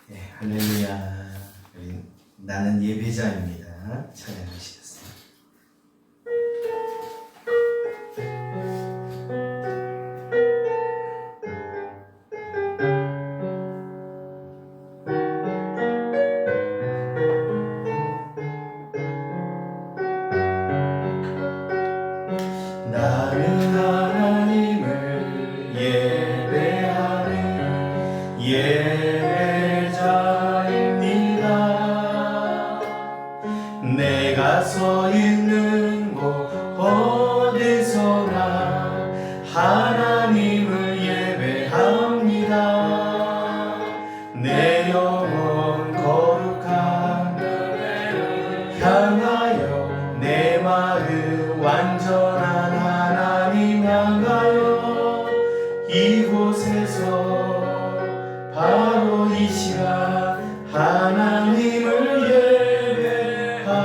네, 할렐루야. 우리 나는 예배자입니다. 찬양하시겠어요? 나는 하나님을 예배하는 예배자입니다. 내가 서 있는 곳 어디서나 하나님을 예배합니다. 내 영혼 거룩한 은혜를 향하여 내 마음 완전한 하나님 향하여 이곳에서 바로 이 시간 하나님을 예배합니다.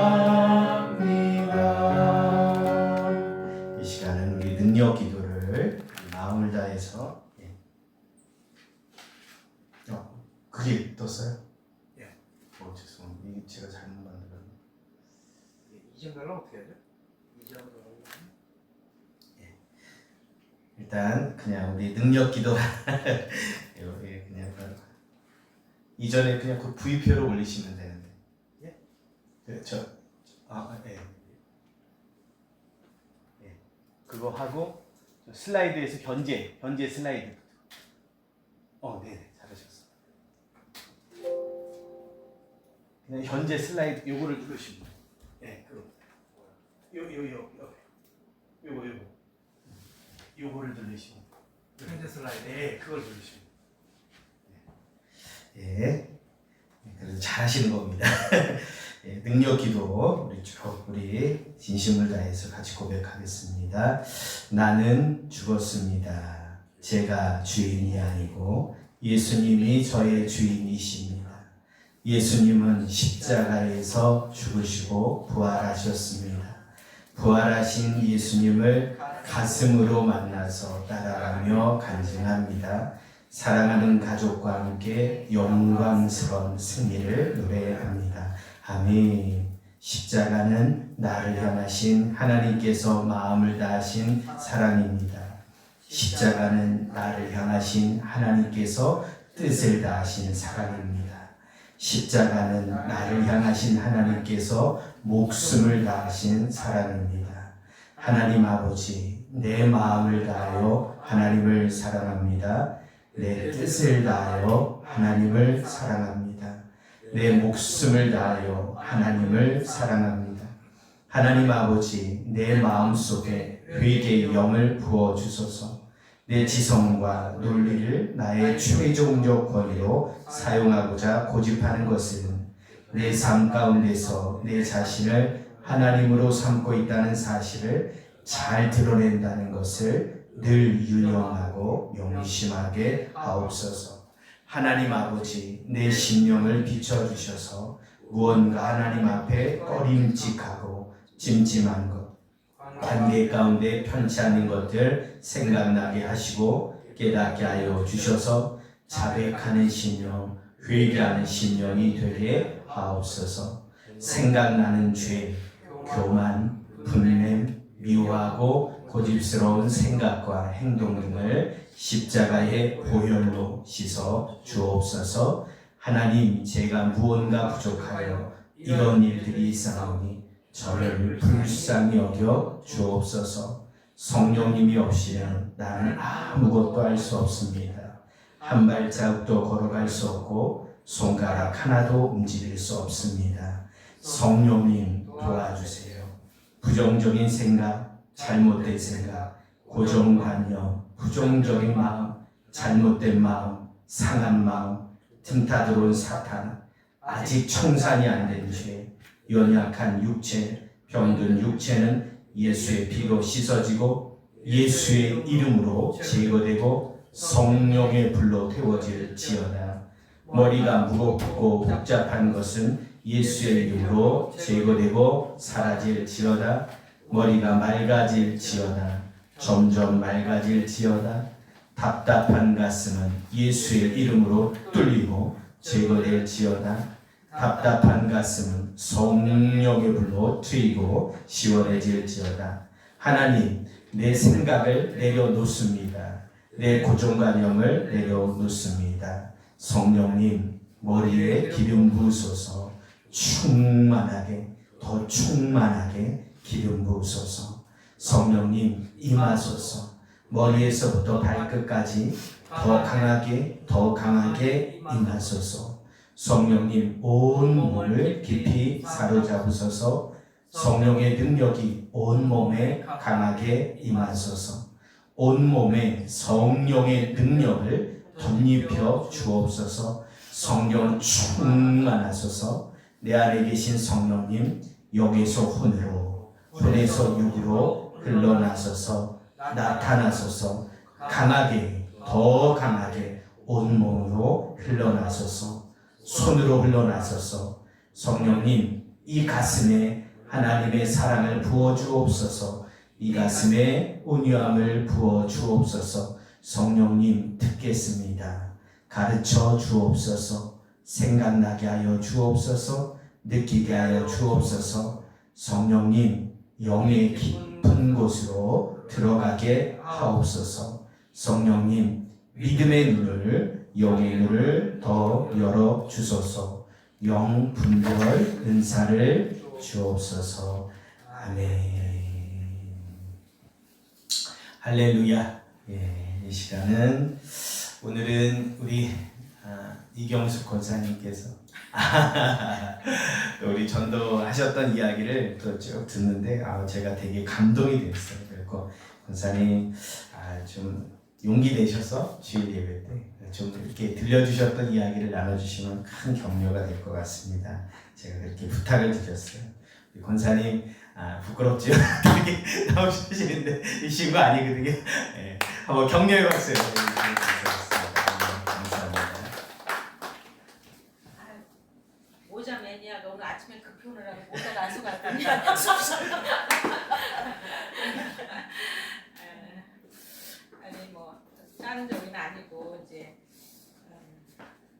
이 시간은 우리 능력 기도를 마음을 다해서 그게 떴어요? 예. 죄송합니다. 이게 제가 잘못 만들었네. 이전 달라 어떻게 해야 돼? 이전 달라. 일단 그냥 우리 능력 기도 여기 그냥 이전에 그냥 그 V표로 올리시면 되는데. 예? 예. 그거 하고 슬라이드에서 현재 슬라이드. 네, 잘하셨어. 그냥 현재 슬라이드 요거를 누르시면 돼요. 네, 그거. 요거를 누르시면 현재 슬라이드. 네, 그걸 누르시면 예. 그래서 잘하시는 겁니다. 예, 능력 기도 우리 진심을 다해서 같이 고백하겠습니다. 나는 죽었습니다. 제가 주인이 아니고 예수님이 저의 주인이십니다. 예수님은 십자가에서 죽으시고 부활하셨습니다. 부활하신 예수님을 가슴으로 만나서 따라가며 간증합니다. 사랑하는 가족과 함께 영광스러운 승리를 노래합니다. 아멘. 십자가는 나를 향하신 하나님께서 마음을 다하신 사랑입니다. 십자가는 나를 향하신 하나님께서 뜻을 다하신 사랑입니다. 십자가는 나를 향하신 하나님께서 목숨을 다하신 사랑입니다. 하나님 아버지, 내 마음을 다하여 하나님을 사랑합니다. 내 뜻을 다하여 하나님을 사랑합니다. 내 목숨을 다하여 하나님을 사랑합니다. 하나님 아버지, 내 마음속에 회개의 영을 부어주소서. 내 지성과 논리를 나의 최종적 권위로 사용하고자 고집하는 것은 내 삶 가운데서 내 자신을 하나님으로 삼고 있다는 사실을 잘 드러낸다는 것을 늘 유념하고 명심하게 하옵소서. 하나님 아버지, 내 심령을 비춰주셔서 무언가 하나님 앞에 꺼림칙하고 찜찜한 것, 관계 가운데 편치 않은 것들 생각나게 하시고 깨닫게 하여 주셔서 자백하는 심령, 회개하는 심령이 되게 하옵소서. 생각나는 죄, 교만, 분냄, 미워하고 고집스러운 생각과 행동 등을 십자가의 보혈로 씻어 주옵소서. 하나님, 제가 무언가 부족하여 이런 일들이 있사오니 저를 불쌍히 여겨 주옵소서. 성령님이 없이는 나는 아무것도 할 수 없습니다. 한 발자국도 걸어갈 수 없고 손가락 하나도 움직일 수 없습니다. 성령님 도와주세요. 부정적인 생각, 잘못된 생각, 고정관념, 부정적인 마음, 잘못된 마음, 상한 마음, 틈타 들어온 사탄, 아직 청산이 안 된 죄, 연약한 육체, 병든 육체는 예수의 피로 씻어지고 예수의 이름으로 제거되고 성령의 불로 태워질지어다. 머리가 무겁고 복잡한 것은 예수의 이름으로 제거되고 사라질지어다. 머리가 맑아질지어다. 점점 맑아질지어다. 답답한 가슴은 예수의 이름으로 뚫리고 제거될지어다. 답답한 가슴은 성령의 불로 트이고 시원해질지어다. 하나님, 내 생각을 내려놓습니다. 내 고정관념을 내려놓습니다. 성령님, 머리에 기름 부으소서. 충만하게, 더 충만하게 기름 부으소서. 성령님, 임하소서. 머리에서부터 발끝까지 더 강하게 임하소서. 성령님, 온 몸을 깊이 사로잡으소서. 성령의 능력이 온 몸에 강하게 임하소서. 온 몸에 성령의 능력을 덧입혀 주옵소서. 성령 충만하소서. 내 안에 계신 성령님, 영에서 혼으로, 혼에서 육으로 흘러나서서 나타나소서. 강하게, 더 강하게 온몸으로 흘러나서서, 손으로 흘러나서서. 성령님, 이 가슴에 하나님의 사랑을 부어주옵소서. 이 가슴에 온유함을 부어주옵소서. 성령님, 듣겠습니다. 가르쳐 주옵소서. 생각나게 하여 주옵소서. 느끼게 하여 주옵소서. 성령님, 영의 깊은 곳으로 들어가게 하옵소서. 성령님, 믿음의 눈을, 영의 눈을 더 열어 주소서. 영 분별 은사를 주옵소서. 아멘. 할렐루야. 이 시간은 오늘은 우리 이경숙 권사님께서 우리 전도하셨던 이야기를 또 쭉 듣는데 제가 되게 감동이 됐어요. 그리고 권사님 좀 용기 내셔서 주일 예배 때 좀 이렇게 들려주셨던 이야기를 나눠주시면 큰 격려가 될 것 같습니다. 제가 그렇게 부탁을 드렸어요. 우리 권사님 부끄럽죠? 이렇게 나오시는데 이 친구 아니거든요. 네, 한번 격려해 봤어요. 모자 매니아가 오늘 아침에 급히 오느라고 모자를 안 쓰고 왔더니 아니 뭐 다른 적은 아니고 이제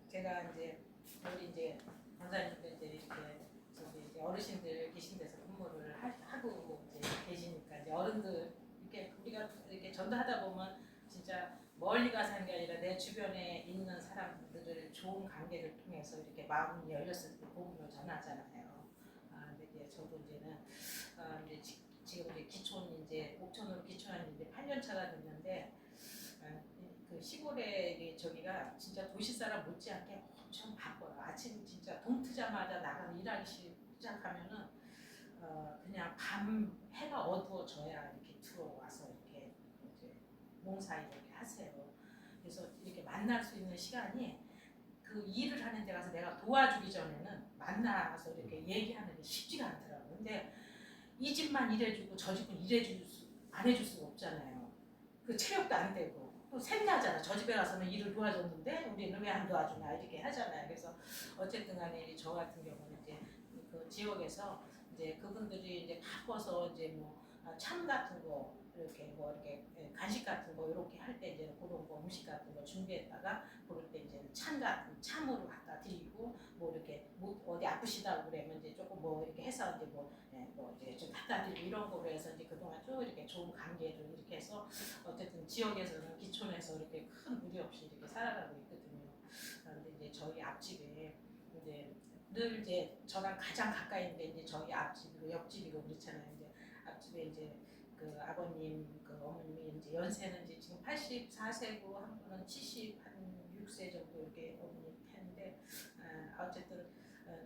제가 이제 우리 이제 권사님들 이제 이렇게 저기 이제 어르신들 계신 데서 근무를 하고 이제 계시니까 이제 어른들 이렇게 우리가 이렇게 전도하다 보면 진짜 멀리 가서 하는 게 아니라 내 주변에 있는 사람들을 좋은 관계를 통해서 이렇게 마음이 열렸을 때 복음을 전하잖아요. 근데 이제 저도 이제는 이제 지금 이제 기촌 이제 옥천으로 기촌한 이제 8년 차가 됐는데 그 시골에 저기가 진짜 도시 사람 못지않게 엄청 바빠요. 아침 진짜 동 트자마자 나가서 일하기 시작하면은 그냥 밤 해가 어두워져야 이렇게 들어와서 이렇게 이제 농사 이렇게 하세요. 그래서 이렇게 만날 수 있는 시간이 그 일을 하는 데 가서 내가 도와주기 전에는 만나서 이렇게 얘기하는 게 쉽지가 않더라고요. 근데 이 집만 일해주고 저 집은 안 해줄 수가 없잖아요. 그 체력도 안 되고 또 샘나잖아. 저 집에 가서는 일을 도와줬는데 우리는 왜 안 도와주나 이렇게 하잖아요. 그래서 어쨌든 간에 저 같은 경우는 이제 그 지역에서 이제 그분들이 이제 바빠서 이제 뭐 참 같은 거 이렇게 뭐 이렇게 간식 같은 거 이렇게 할 때 이제 그런 거 음식 같은 거 준비했다가 그럴 때 이제 참으로 갖다 드리고 뭐 이렇게 뭐 어디 아프시다고 그러면 이제 조금 뭐 이렇게 해서 이제 뭐 이제 좀 갖다 드리고 이런 거로 해서 이제 그동안 쭉 이렇게 좋은 관계를 이렇게 해서 어쨌든 지역에서는 기촌에서 이렇게 큰 무리 없이 이렇게 살아가고 있거든요. 그런데 이제 저희 앞집에 이제 늘 이제 저랑 가장 가까이 있는데 이제 저희 앞집이고 옆집이고 그렇잖아요. 이제 앞집에 이제 그 아버님 그 어머님이 이제 연세는 이제 지금 84세고 한 분은 76세 정도 이렇게 어머님 했는데 어쨌든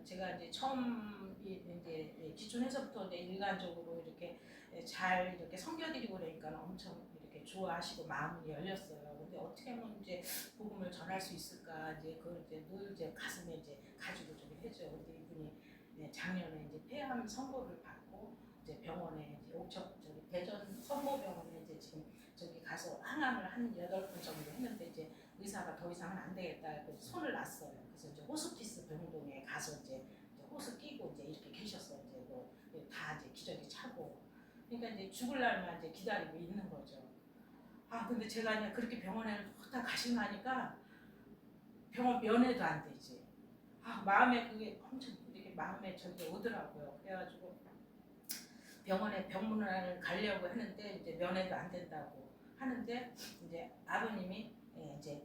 제가 이제 처음 이제 기촌에서부터 이제 일관적으로 이렇게 잘 이렇게 섬겨드리고 그러니까 엄청 이렇게 좋아하시고 마음이 열렸어요. 근데 어떻게 하면 이제 복음을 전할 수 있을까 이제 그 이제 늘 이제 가슴에 이제 가지고 좀 해줘요. 근데 이분이 작년에 이제 폐암 선고를 받고 이제 병원에 이제 옥천 저기 대전 성모병원에 이제 지금 저기 가서 항암을 한 8번 정도 했는데 이제 의사가 더 이상은 안 되겠다. 그래서 손을 놨어요. 그래서 이제 호스피스 병동에 가서 이제 호스 끼고 이제 이렇게 계셨어요. 이제 뭐 다 이제 기저귀 차고. 그러니까 이제 죽을 날만 이제 기다리고 있는 거죠. 근데 제가 그냥 그렇게 병원에 다 가시고 나니까 병원 면회도 안 되지. 마음에 그게 엄청 이렇게 마음에 저기 오더라고요. 그래가지고 병원에 병문안을 가려고 하는데 이제 면회도 안 된다고 하는데 이제 아버님이 이제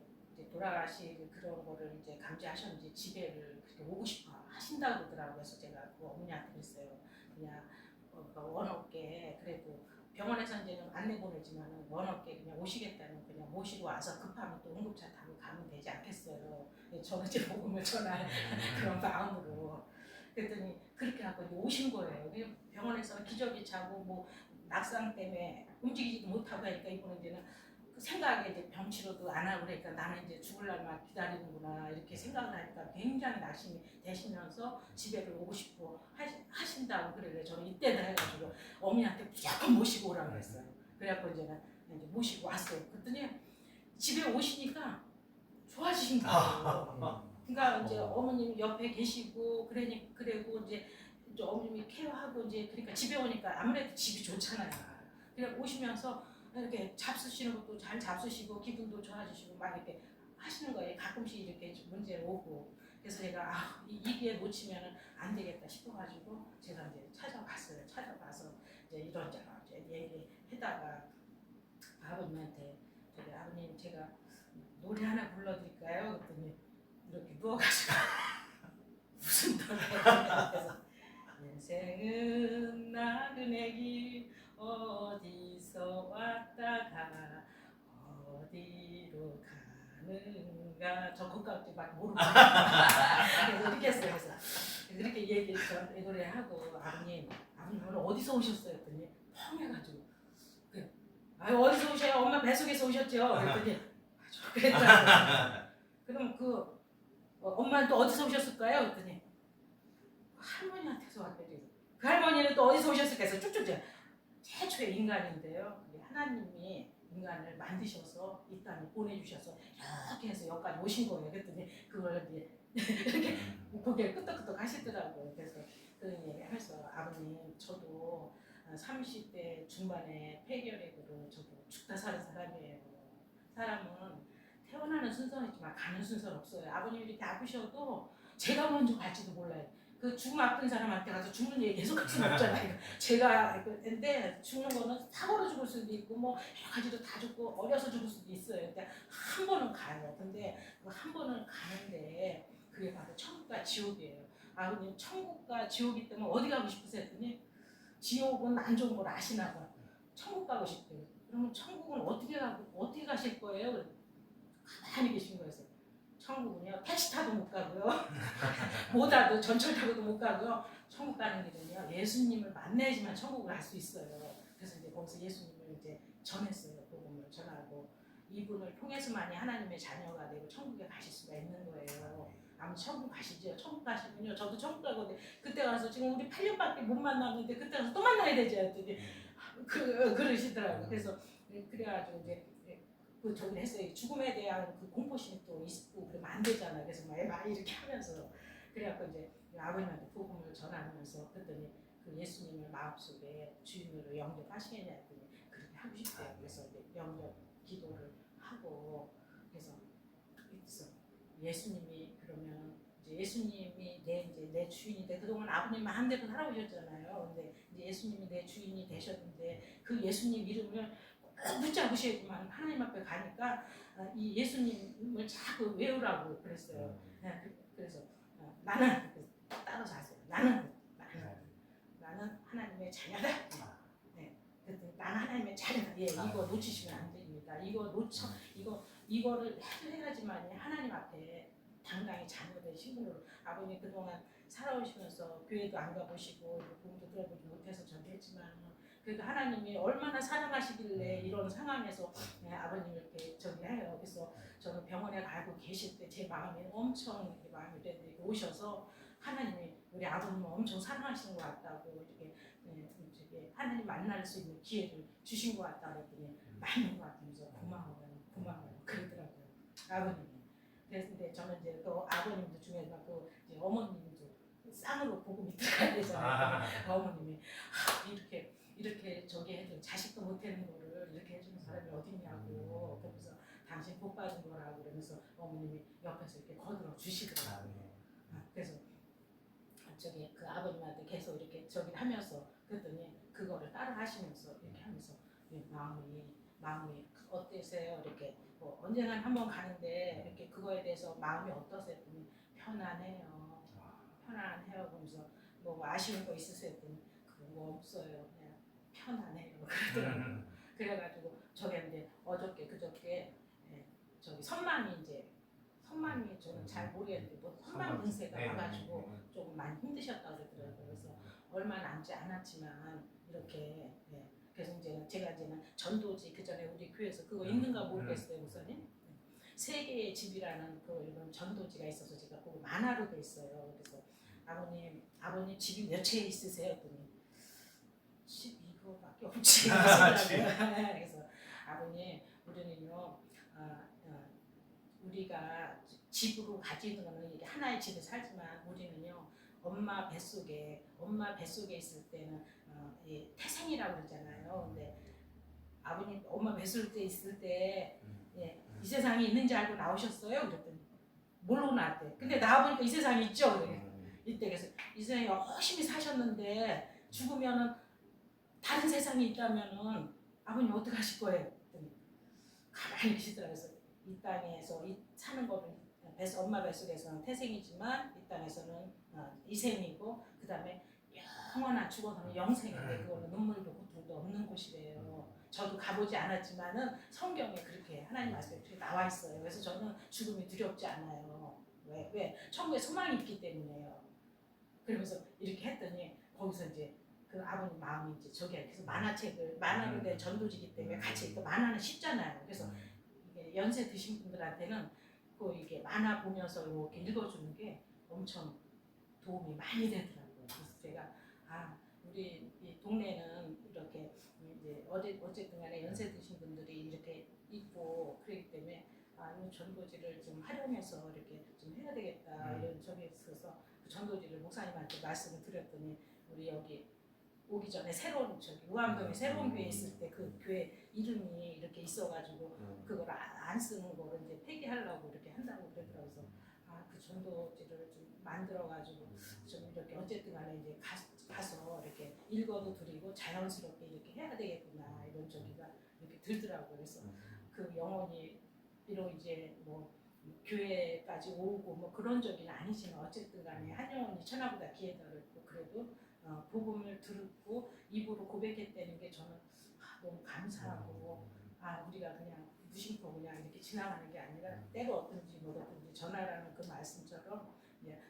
돌아가시 그런 거를 이제 감지하셨는지 집에를 그렇게 오고 싶어 하신다고 그러더라고요. 그래서 제가 그 어머니한테 그랬어요. 그냥 원없게 그래도 병원에서 이제는 안내 보내지만 원없게 그냥 오시겠다면 그냥 모시고 와서 급하면 또 응급차 타고 가면 되지 않겠어요. 저는 이제 복음을 전할 그런 마음으로 그랬더니 그렇게 하고 이제 오신 거예요. 병원에서 기저귀 차고 뭐 낙상 때문에 움직이지도 못하고 하니까 이번에 이제는 그 생각에 이제 병치료도 안 하고 그러니까 나는 이제 죽을 날만 기다리는구나 이렇게 생각을 하니까 굉장히 낙심이 되시면서 집에를 오고 싶어 하신다고 그래요. 저는 이때도 해가지고 어머니한테 무조건 모시고 오라고 그랬어요. 그래갖고 이제는 이제 모시고 왔어요. 그랬더니 집에 오시니까 좋아지신 거예요. 그러니까 이제 어머님 옆에 계시고 그리고 이제 어머님이 케어하고 이제 그러니까 집에 오니까 아무래도 집이 좋잖아요. 그냥 오시면서 이렇게 잡수시는 것도 잘 잡수시고 기분도 좋아지시고 막 이렇게 하시는 거예요. 가끔씩 이렇게 문제 오고 그래서 제가 이 기회 놓치면 안 되겠다 싶어가지고 제가 이제 찾아봤어요. 찾아봐서 이제 이런저런 이제 얘기하다가 아버님한테 저기 아버님 제가 노래 하나 불러드릴까요? 그랬더니 이렇게 누워가지고 무슨 노래? 그래서 인생은 나그네 길 어디서 왔다가 어디로 가는가 저 그것까지 막 모르고 그래서 이렇게 했어요. 그래서 이렇게 얘기해서 노래하고 아버님 오늘 어디서 오셨어요? 했더니 펑해가지고 아유 어디서 오셔요? 엄마 뱃속에서 오셨죠? 그랬더니 그랬더라고요. 그럼 그 엄마는 또 어디서 오셨을까요? 그랬더니 할머니한테서 왔대요. 그 할머니는 또 어디서 오셨을까 해서 쭉쭉 최초의 인간인데요. 하나님이 인간을 만드셔서 이 땅에 보내주셔서 이렇게 해서 여기까지 오신 거예요. 그랬더니 그걸 이제 이렇게 고개를 끄덕끄덕 하시더라고요. 그래서 그런 얘기 하면서 아버님 저도 30대 중반에 폐결핵으로 저도 죽다 사는 사람이에요. 사람은 태어나는 순서는 있지만 가는 순서는 없어요. 아버님이 이렇게 아프셔도 제가 먼저 갈지도 몰라요. 그 죽음 아픈 사람한테 가서 죽는 얘기 계속 할 수는 없잖아요. 제가 근데 죽는 거는 사고로 죽을 수도 있고 뭐 여러 가지로 다 죽고 어려서 죽을 수도 있어요. 근데 한 번은 가요. 근데 그 한 번은 가는데 그게 바로 천국과 지옥이에요. 아버님 천국과 지옥이 때문에 어디 가고 싶으세요? 했더니 지옥은 안 좋은 걸 아시나 봐. 천국 가고 싶대요. 그러면 천국은 어떻게 가실 거예요? 가만히 계신 거예요. 천국은요 택시 타도 못 가고요 못 와도 전철 타고도 못 가고요. 천국 가는 길은요 예수님을 만나야지만 천국을 갈 수 있어요. 그래서 이제 거기서 예수님을 이제 전했어요. 복음을 전하고 이분을 통해서만이 하나님의 자녀가 되고 천국에 가실 수가 있는 거예요. 아무 천국 가시죠. 천국 가시면요 저도 천국 가거든요. 그때 가서 지금 우리 8년밖에 못 만났는데 그때 가서 또 만나야 되죠. 했더니 그러시더라고요. 그래서 그래가지고 이제 그 저기 했어요. 죽음에 대한 그 공포심이 또 있고 그러면 안 되잖아요. 그래서 막 이렇게 하면서 그래갖고 이제 아버님한테 복음을 전하면서 그랬더니 그 예수님을 마음속에 주인으로 영접하시겠냐 했더니 그렇게 하고 싶대요. 그래서 이제 영접 기도를 하고 그래서 예수님이 그러면 이제 예수님이 내 주인이 돼. 그동안 아버님 마음대로 살아오셨잖아요. 근데 이제 예수님이 내 주인이 되셨는데 그 예수님 이름을 붙잡으셔야지만 하나님 앞에 가니까 이 예수님을 자꾸 외우라고 그랬어요. 그래서 나는 따라서 하세요. 나는 하나님의 자녀다. 네. 나는 하나님의 자녀다. 예, 이거 놓치시면 안 됩니다. 이거를 해야지만 하나님 앞에 당당히 자녀된 신분으로 아버님 그동안 살아오시면서 교회도 안 가보시고 복음도 들어보지 못해서 전했지만 그래도 하나님이 얼마나 사랑하시길래 이런 상황에서 아버님을 이렇게 해요. 그래서 저는 병원에 가고 계실 때 제 마음이 엄청 이렇게 마음이 이렇게 오셔서 하나님이 우리 아버님을 엄청 사랑하시는 것 같다고 이렇게 하나님 만날 수 있는 기회를 주신 것 같다 그랬더니 맞는 것 같으면서 고마워요 그러더라고요 아버님이. 그래서 저는 이제 또 아버님도 중에서 또 이제 어머님도 쌍으로 복음이 들어가야 되잖아요. 어머님이 이렇게 저기 해도 자식도 못하는 거를 이렇게 해주는 사람이 어딨냐고 그러면서 당신 복 받은 거라고 그러면서 어머님이 옆에서 이렇게 거들어 주시더라고요. 그래서 저기 그 아버님한테 계속 이렇게 저기 하면서 그랬더니 그거를 따라 하시면서 이렇게 하면서 마음이 어떠세요? 이렇게 뭐 언젠가 한번 가는데 이렇게 그거에 대해서 마음이 어떠세요? 했더니 편안해요. 편안해요. 그러면서 뭐 아쉬운 거 있으세요? 했더니 그런 거 없어요. 그냥 편안해요. 그러더라고요. 그래가지고 저게 이제 어저께 그저께 예, 저기 선망이 저는 잘 모르겠는데 뭐 선망 증세가 와가지고 조금 많이 힘드셨다고 그러더라고요. 그래서 얼마 남지 않았지만 이렇게 예, 그래서 이제 제가 이제는 전도지 그 전에 우리 교회에서 그거 있는가 모르겠어요, 목사님. 세 개의 집이라는 그 이런 전도지가 있어서 제가 그거 만화로 돼 있어요. 그래서 아버님 집이 몇 채 있으세요? 했더니 12호밖에 없지. 그래서 아버님 우리는요 우리가 집으로 가지는 거는 이게 하나의 집에 살지만 우리는요 엄마 뱃속에 있을 때는 이 태생이라고 그러잖아요. 근데 아버님 엄마 뱃속에 있을 때 예, 이 세상에 있는지 알고 나오셨어요? 그랬더니 모르고 나왔대. 근데 나와보니까 이 세상에 있죠. 그래. 이때 그래서 이 세상에 열심히 사셨는데 죽으면은 다른 세상에 있다면은 아버님 어떻게 하실 거예요? 그랬더니 가만히 계시더라고요. 그래서 이 땅에서 사는 거는 엄마 뱃속에서는 태생이지만 이 땅에서는 이생이고 그 다음에 영원한 죽어서는 영생인데 그거는 눈물도 고통도 없는 곳이래요. 저도 가보지 않았지만은 성경에 그렇게 하나님 말씀에 그렇게 나와 있어요. 그래서 저는 죽음이 두렵지 않아요. 왜? 천국에 소망이 있기 때문에요. 그러면서 이렇게 했더니 거기서 이제 그 아버님 마음이 이제 저기 그래서 만화로 된 전도지기 때문에 같이 또 만화는 쉽잖아요. 그래서 이게 연세 드신 분들한테는 그 이게 만화 보면서 이렇게 읽어주는 게 엄청 도움이 많이 되더라고요. 그래서 제가 우리 이 동네는 이렇게 이제 어쨌든 간에 연세 드신 분들이 이렇게 있고 그렇기 때문에 이 전도지를 좀 활용해서 이렇게 좀 해야 되겠다 이런 점에 있어서 그 전도지를 목사님한테 말씀을 드렸더니 우리 여기 오기 전에 새로운 우암동에 새로운 교회 있을 때 그 교회 이름이 이렇게 있어가지고 그걸 안 쓰는 거를 이제 폐기하려고 이렇게 한다고 그러더라고요. 그래서 그 전도지를 좀 만들어가지고 좀 이렇게 어쨌든 간에 이제 가서 이렇게 읽어도 드리고 자연스럽게 이렇게 해야 되겠구나 이런 저기가 이렇게 들더라고요. 그래서 그 영혼이 비록 이제 뭐 교회까지 오고 뭐 그런 적은 아니지만 어쨌든 간에 한 영혼이 천하보다 귀하다고 그래도 복음을 듣고 입으로 고백했다는 게 저는 너무 감사하고 우리가 그냥 무심코 그냥 이렇게 지나가는 게 아니라 때가 어떤지 뭐 어떤지 전하라는 그 말씀처럼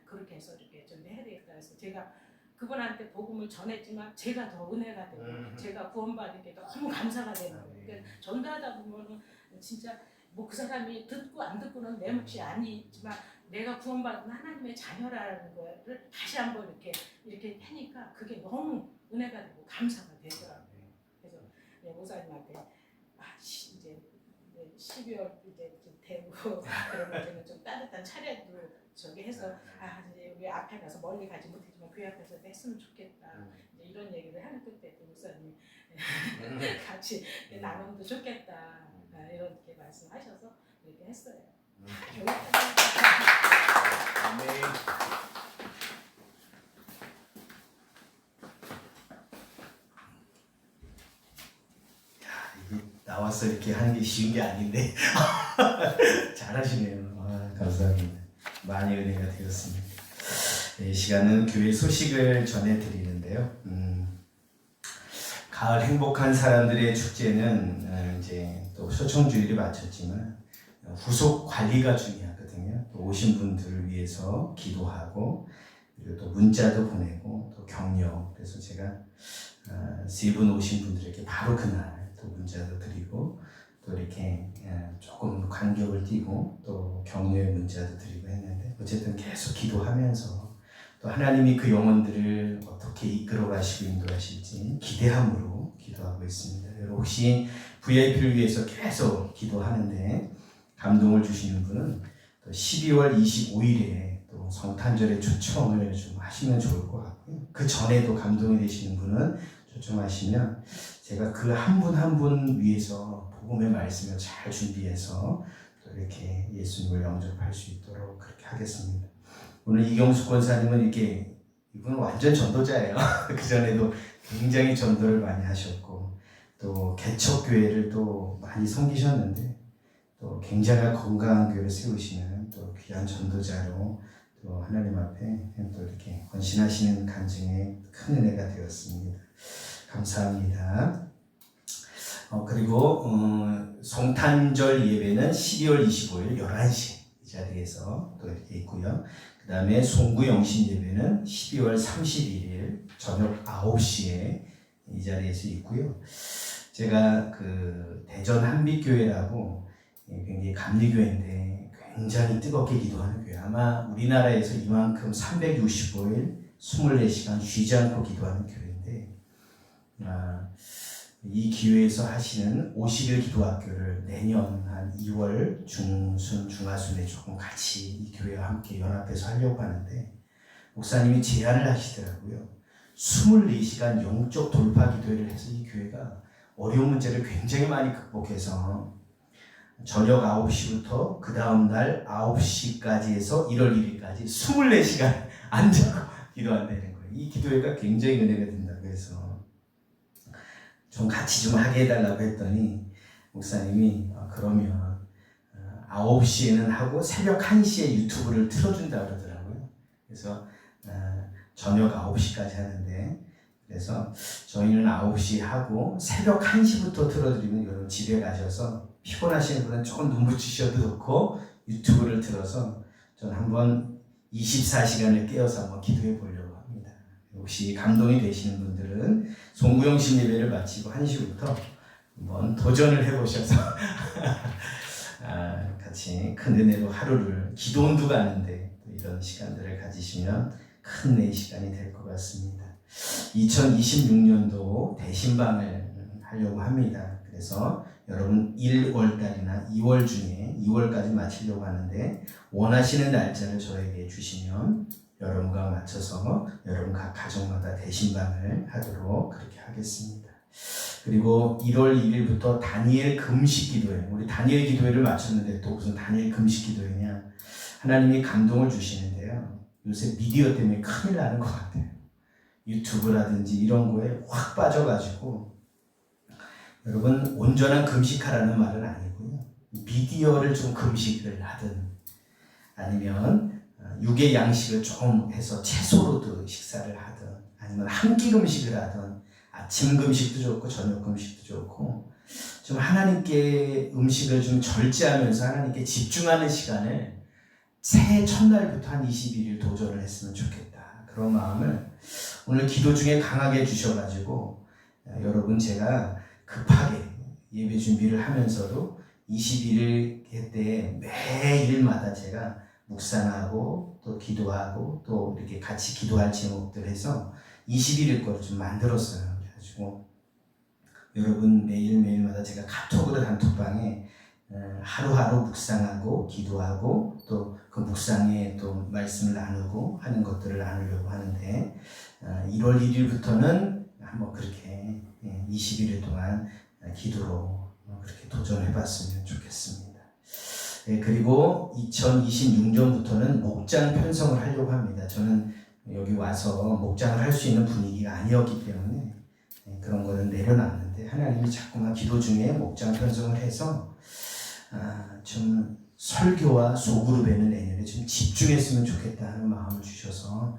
그렇게 해서 이렇게 좀 해야 되겠다 해서 제가 그분한테 복음을 전했지만 제가 더 은혜가 되고 제가 구원받은 게 너무 감사가 되는 거예요. 그러니까 전도하다 보면은 진짜 뭐 그 사람이 듣고 안 듣고는 내 몫이 아니지만 내가 구원받은 하나님의 자녀라는 거를 다시 한번 이렇게 하니까 그게 너무 은혜가 되고 감사가 되더라고요. 그래서 목사님한테 이제 12월 이제 좀 되고 그러면 좀 따뜻한 차례도 저기 해서 이제 우리 앞에 가서 멀리 가지 못했지만 교회 앞에서 했으면 좋겠다 이제 이런 얘기를 하는 끝에 목사님이 같이 나눔도 좋겠다 이렇게 말씀하셔서 이렇게 했어요. 나와서 이렇게 하는 게 쉬운 게 아닌데 잘하시네요. 감사합니다. 많이 은혜가 되었습니다. 이 시간은 교회 소식을 전해드리는데요. 가을 행복한 사람들의 축제는 이제 또 초청주일이 마쳤지만 후속 관리가 중요하거든요. 또 오신 분들을 위해서 기도하고 그리고 또 문자도 보내고 또 격려. 그래서 제가 세 분 오신 분들에게 바로 그날 또 문자도 드리고 또 이렇게 조금 간격을 띄고 또 격려의 문자도 드리고 했는데 어쨌든 계속 기도하면서 또 하나님이 그 영혼들을 어떻게 이끌어 가시고 인도하실지 기대함으로 기도하고 있습니다. 여러분 혹시 VIP를 위해서 계속 기도하는데 감동을 주시는 분은 또 12월 25일에 또 성탄절에 초청을 좀 하시면 좋을 것 같고요. 그 전에도 감동이 되시는 분은 초청하시면 제가 그 한 분 한 분 위해서 복음의 말씀을 잘 준비해서 또 이렇게 예수님을 영접할 수 있도록 그렇게 하겠습니다. 오늘 이경숙 권사님은 이렇게 이분은 완전 전도자예요. 그 전에도 굉장히 전도를 많이 하셨고 또 개척교회를 또 많이 섬기셨는데 또 굉장한 건강한 교회를 세우시는 또 귀한 전도자로 또 하나님 앞에 또 이렇게 헌신하시는 간증에 큰 은혜가 되었습니다. 감사합니다. 그리고 성탄절 예배는 12월 25일 11시 이 자리에서 또 이렇게 있고요. 그 다음에 송구영신 예배는 12월 31일 저녁 9시에 이 자리에서 있고요. 제가 그 대전 한빛교회라고 굉장히 감리교회인데 굉장히 뜨겁게 기도하는 교회, 아마 우리나라에서 이만큼 365일 24시간 쉬지 않고 기도하는 교회인데 이 기회에서 하시는 50일 기도학교를 내년 한 2월 중순 중하순에 조금 같이 이 교회와 함께 연합해서 하려고 하는데 목사님이 제안을 하시더라고요. 24시간 영적 돌파 기도회를 해서 이 교회가 어려운 문제를 굉장히 많이 극복해서 저녁 9시부터 그 다음날 9시까지 해서 1월 1일까지 24시간 안 자고 기도한다는 거예요. 이 기도회가 굉장히 은혜가 된다고 해서 좀 같이 좀 하게 해달라고 했더니 목사님이 그러면 9시에는 하고 새벽 1시에 유튜브를 틀어준다 그러더라고요. 그래서 저녁 9시까지 하는데 그래서 저희는 9시 하고 새벽 1시부터 틀어드리면 여러분 집에 가셔서 피곤하시는 분은 조금 눈 붙이셔도 좋고 유튜브를 틀어서 저는 한번 24시간을 깨어서 한번 기도해 보려고 합니다. 혹시 감동이 되시는 분들은 송구영신 예배를 마치고 1시부터 한번 도전을 해보셔서 같이 큰 은혜로 하루를 기도 온도 가는데 이런 시간들을 가지시면 큰 은혜의 시간이 될 것 같습니다. 2026년도 대신방을 하려고 합니다. 그래서 여러분 1월달이나 2월 중에 2월까지 마치려고 하는데 원하시는 날짜를 저에게 주시면 여러분과 맞춰서 여러분 각 가정마다 대신방을 하도록 그렇게 하겠습니다. 그리고 1월 1일부터 다니엘 금식 기도회, 우리 다니엘 기도회를 마쳤는데 또 무슨 다니엘 금식 기도회냐, 하나님이 감동을 주시는데요. 요새 미디어 때문에 큰일 나는 것 같아요. 유튜브라든지 이런 거에 확 빠져가지고 여러분 온전한 금식하라는 말은 아니고요. 미디어를 좀 금식을 하든 아니면 육의 양식을 좀 해서 채소로도 식사를 하든 아니면 한 끼 금식을 하든 아침 금식도 좋고 저녁 금식도 좋고 좀 하나님께 음식을 좀 절제하면서 하나님께 집중하는 시간을 새해 첫날부터 한 21일 도전을 했으면 좋겠다. 그런 마음을 오늘 기도 중에 강하게 주셔가지고 여러분 제가 급하게 예배 준비를 하면서도 21일 때 매일마다 제가 묵상하고 또 기도하고 또 이렇게 같이 기도할 제목들 해서 21일 거를 좀 만들었어요. 그래가지고 여러분 매일매일마다 제가 카톡으로 단톡방에 하루하루 묵상하고 기도하고 또 그 묵상에 또 말씀을 나누고 하는 것들을 나누려고 하는데 1월 1일부터는 한번 그렇게 21일 동안 기도로 그렇게 도전해봤으면 좋겠습니다. 그리고 2026년부터는 목장 편성을 하려고 합니다. 저는 여기 와서 목장을 할 수 있는 분위기가 아니었기 때문에 그런 거는 내려놨는데 하나님이 자꾸만 기도 중에 목장 편성을 해서 좀 설교와 소그룹에는 내년에 좀 집중했으면 좋겠다 하는 마음을 주셔서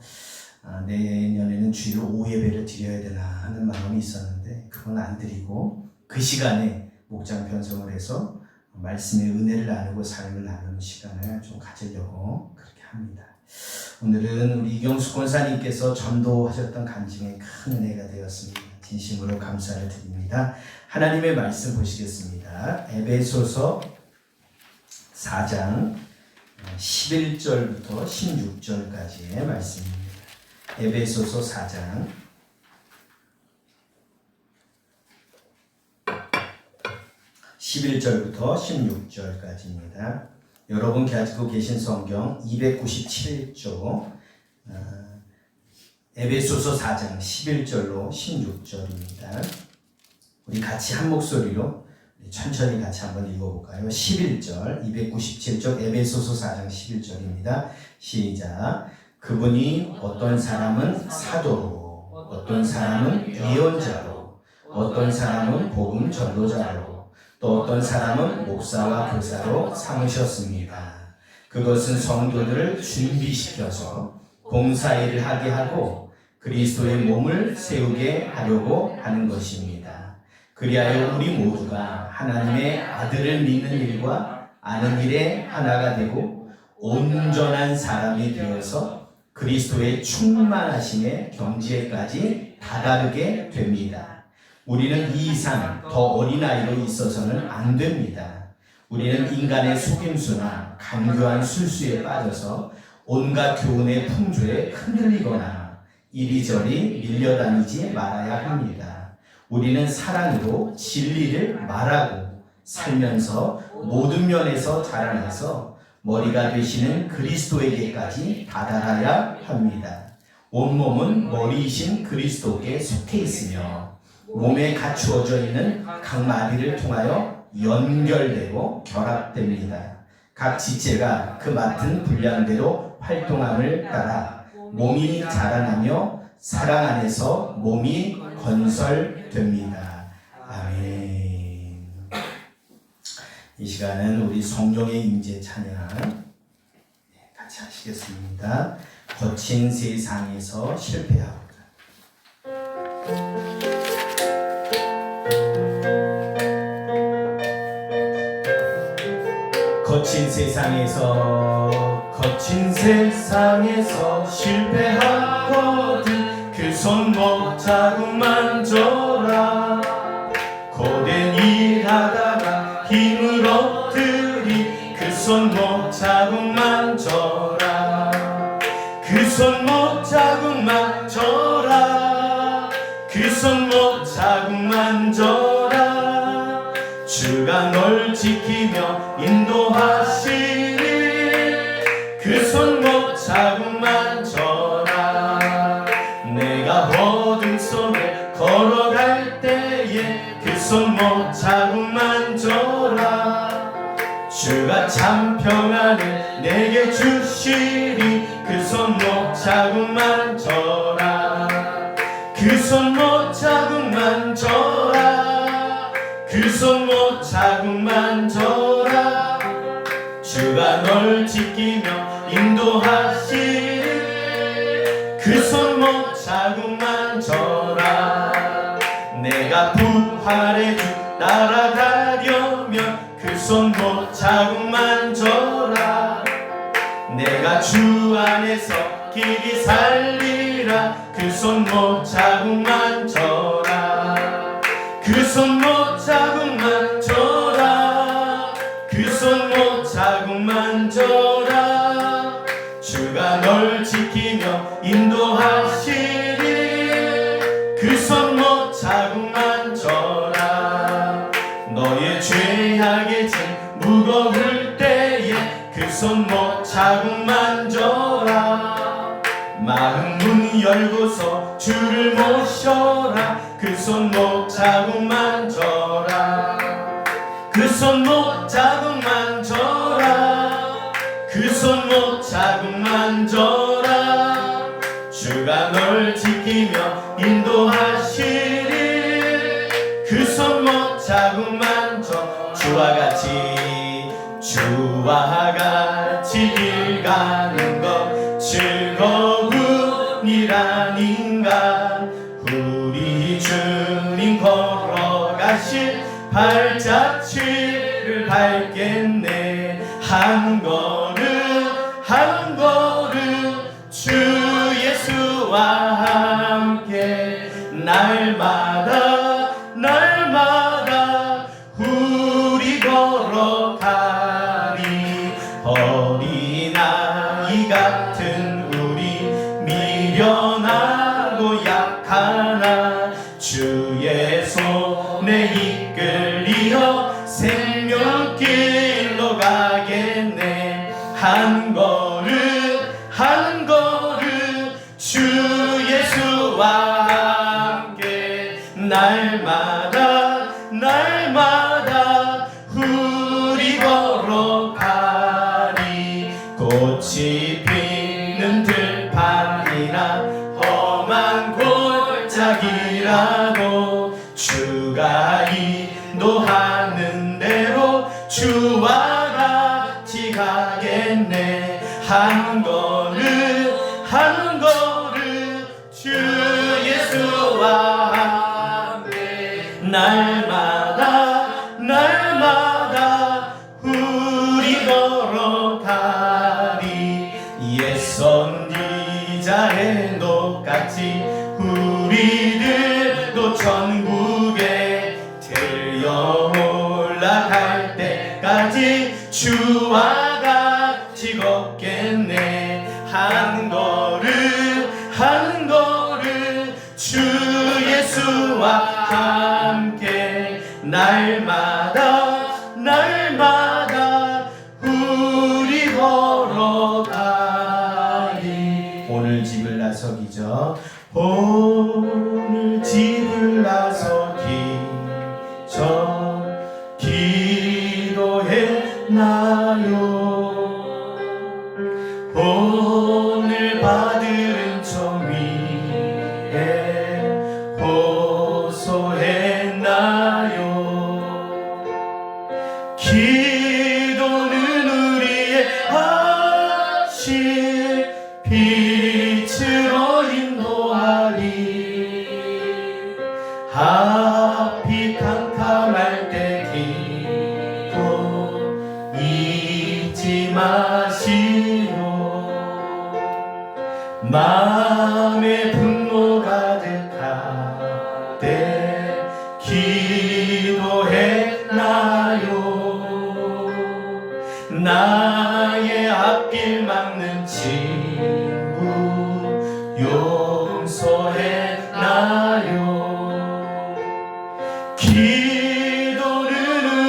내년에는 주일 5예배를 드려야 되나 하는 마음이 있었는데 그건 안 드리고 그 시간에 목장 편성을 해서 말씀의 은혜를 나누고 삶을 나누는 시간을 좀 가지려고 그렇게 합니다. 오늘은 우리 이경수 권사님께서 전도하셨던 간증에 큰 은혜가 되었습니다. 진심으로 감사를 드립니다. 하나님의 말씀 보시겠습니다. 에베소서 4장 11절부터 16절까지의 말씀입니다. 에베소서 4장 11절부터 16절까지입니다. 여러분 가지고 계신 성경 297조 에베소서 4장 11절로 16절입니다. 우리 같이 한 목소리로 천천히 같이 한번 읽어볼까요? 11절 297쪽 에베소서 4장 11절입니다. 시작. 그분이 어떤 사람은 사도로, 어떤 사람은 예언자로, 어떤 사람은 복음 전도자로, 또 어떤 사람은 목사와 교사로 삼으셨습니다. 그것은 성도들을 준비시켜서 봉사일을 하게 하고 그리스도의 몸을 세우게 하려고 하는 것입니다. 그리하여 우리 모두가 하나님의 아들을 믿는 일과 아는 일에 하나가 되고 온전한 사람이 되어서 그리스도의 충만하심의 경지에까지 다다르게 됩니다. 우리는 이 이상 더 어린아이로 있어서는 안 됩니다. 우리는 인간의 속임수나 간교한 술수에 빠져서 온갖 교훈의 풍조에 흔들리거나 이리저리 밀려다니지 말아야 합니다. 우리는 사랑으로 진리를 말하고 살면서 모든 면에서 자라나서 머리가 되시는 그리스도에게까지 다다라야 합니다. 온몸은 머리이신 그리스도께 속해 있으며 몸에 갖추어져 있는 각 마디를 통하여 연결되고 결합됩니다. 각 지체가 그 맡은 분량대로 활동함을 따라 몸이 자라나며 사랑 안에서 몸이 건설됩니다. 아멘. 이 시간은 우리 성령의 임재 찬양 같이 하시겠습니다. 거친 세상에서 실패하고자. 거친 세상에서 실패하거든 그 손목 자국 만져라. 고된 일하다가 힘을 얻으리 그 손목 자국 만져라. 그 손목 자국 만져라. 그 손목 자국 만져라. 주가 널 지키며 인도하시니 그 손목 자국 만져라. 내가 어둠 속에 걸어갈 때에 그 손목 자국 만져라. 주가 참 평안을 내게 주시리 그 손목 자국 만져라. 그 손목 자국 만져라. 그 손목 자국 만져라. 주가 널 지키며 인도하시리 그 손목 자국 만져라. 내가 부활의 주 따라가려면 그 손목 자국 만져라. 내가 주 안에서 길이 살리라 그 손목 자국 만져라. 그 손목 자국 만져라. 그 손목 자국 만져라. 주가 널 지키며 인도하시리 그 손목 자국 만져라. 너의 죄악의 짐 무거울 때에 그 손목 자국 만져라. 마음 문 열고서 주를 모셔라 그 손목 자국 만져라. 그 손목 자국 만져라. 그 손목 자국 만져라. 주가 널 지키며 인도하시리 그 손목 자국 만져. 주와 같이 길 가는 것 즐거운이라닌가. 우리 주님 걸어가실 발자취를 밟겠네. 한 걸음 한 걸음 주 예수와 함께 날마다 우리 걸어가리. 어린아이 같은 우리 미련하고 약하나 주의 손에 이끌리어 생명길로 가겠네. 한 걸음 주 예수와 함께 날마다 우리 걸어가리. 꽃이 피는 들판 아니라 험한 골짜기라도 주가 인도하는 대로 주와 같이 가겠네. 한 걸음 한 걸음 주 예수와 함께 날마다 우리 걸어가리. 옛 선지자의 똑같이 우리들도 천국에 들려 올라갈 때까지 주와 같이 걷겠네. 한 걸음 주 예수와 함께 날마다 우리 걸어가리. 오늘 집을 나서기죠. 오늘 집을 나서기죠. 기도했나요? 오늘 받은 은총 위에 호소했나요? 기도는 우리의 하신 빛으로 인도하리. 앞이 캄캄할 때 기도 잊지 마시오. 마음에 분노 가득할 때 기도했나요? 나의 앞길 막는 친구 용서했나요? 기도는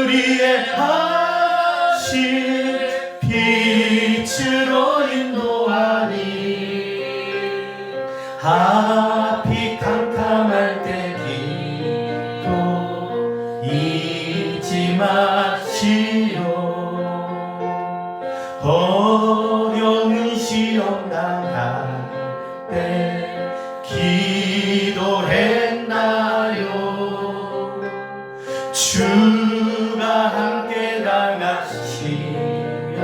우리의 하신 빛으로 인도하리. 앞이 캄캄할 때 기도 잊지 마시오. 어려운 시험 당할 때 기도했나요? 주가 함께 당하시면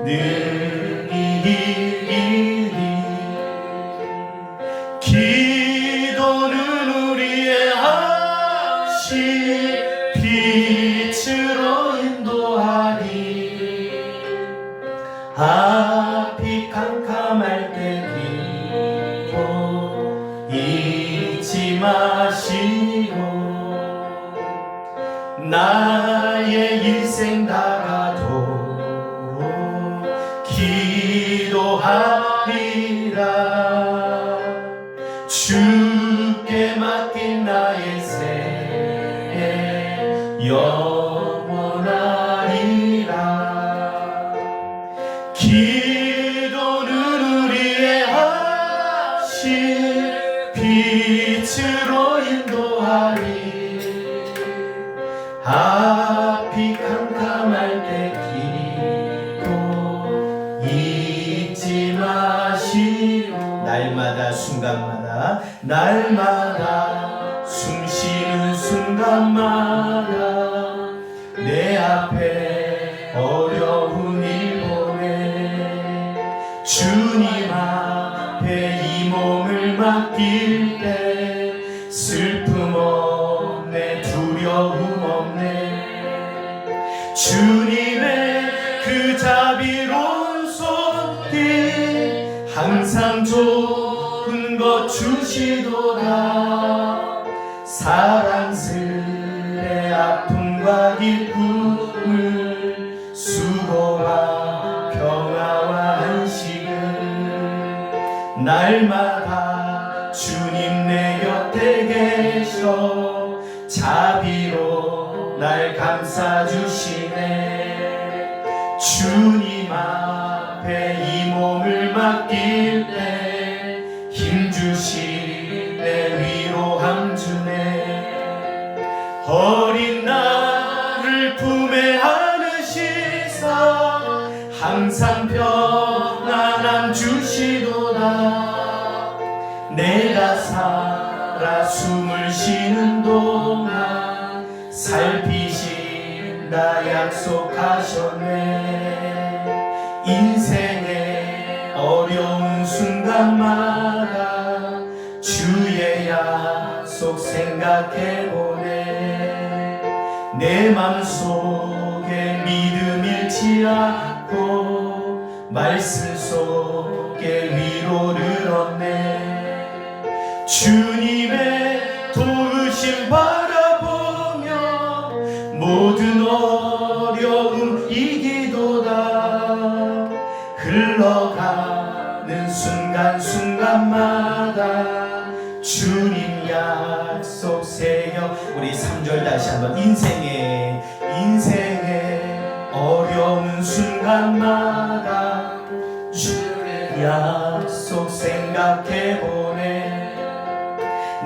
능히 이기리. 기도는 우리의 하신 빛으로 인도하리. 앞이 캄캄할 때 기도 잊지 마시오. 나의 일생 다가도록 기도하리라. 주께 맡긴 나의 새 영원하리라. 기도는 우리의 하신 빛으로 인도하리. 앞이 캄캄할 때 기도 잊지 마시오. 날마다 순간마다 숨쉬는 순간마다 내 앞에 어려운 일 보내 주님 앞에 이 몸을 맡길 때 슬픔 없네, 두려움 없네. 주님의 그 자비로운 손길 항상 좋은 것 주시도다. 사랑스레 아픔과 기쁨을 수고와 평화와 안식을 날마다 주님 내 곁에 계셔 자비로 날 감싸주시네. 주님 앞에 이 몸을 맡길 때 힘주시네, 위로함 주네. 어린 나를 품에 안으시사 항상 편안함 주시도다. 내가 살아 숨을 쉬는 동안 살피신다 약속하셨네. 인생의 어려운 순간마다 주의 약속 생각해보네. 내 맘속에 믿음 잃지 않고 말씀 속에 위로를 얻네. 주님의 도우심 바라보며 모든 어려움 이기도다. 흘러가는 순간순간마다 주님 약속 새겨. 우리 3절 다시 한번. 인생의 어려운 순간마다 주의 약속 생각해보네.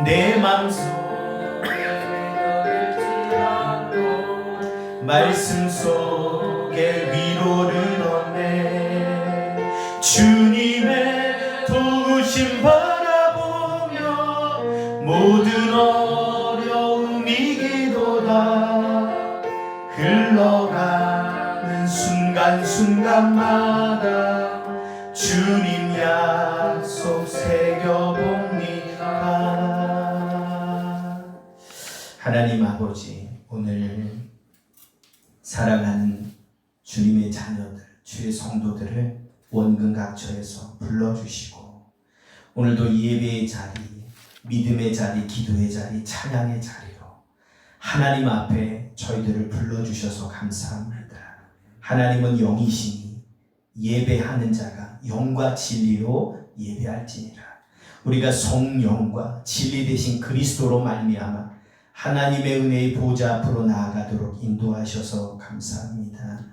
내 맘속에 잃지 않고 말씀 속에 위로를 얻네. 주님의 도우심 바라보며 모든 어려움 이기도다. 흘러가는 순간순간마다 주님 약속 새겨봅니다. 하나님 아버지, 오늘 사랑하는 주님의 자녀들, 주의 성도들을 원근각처에서 불러주시고 오늘도 예배의 자리, 믿음의 자리, 기도의 자리, 찬양의 자리로 하나님 앞에 저희들을 불러주셔서 감사합니다. 하나님은 영이시니 예배하는 자가 영과 진리로 예배할지니라. 우리가 성령과 진리 되신 그리스도로 말미암아 하나님의 은혜의 보좌 앞으로 나아가도록 인도하셔서 감사합니다.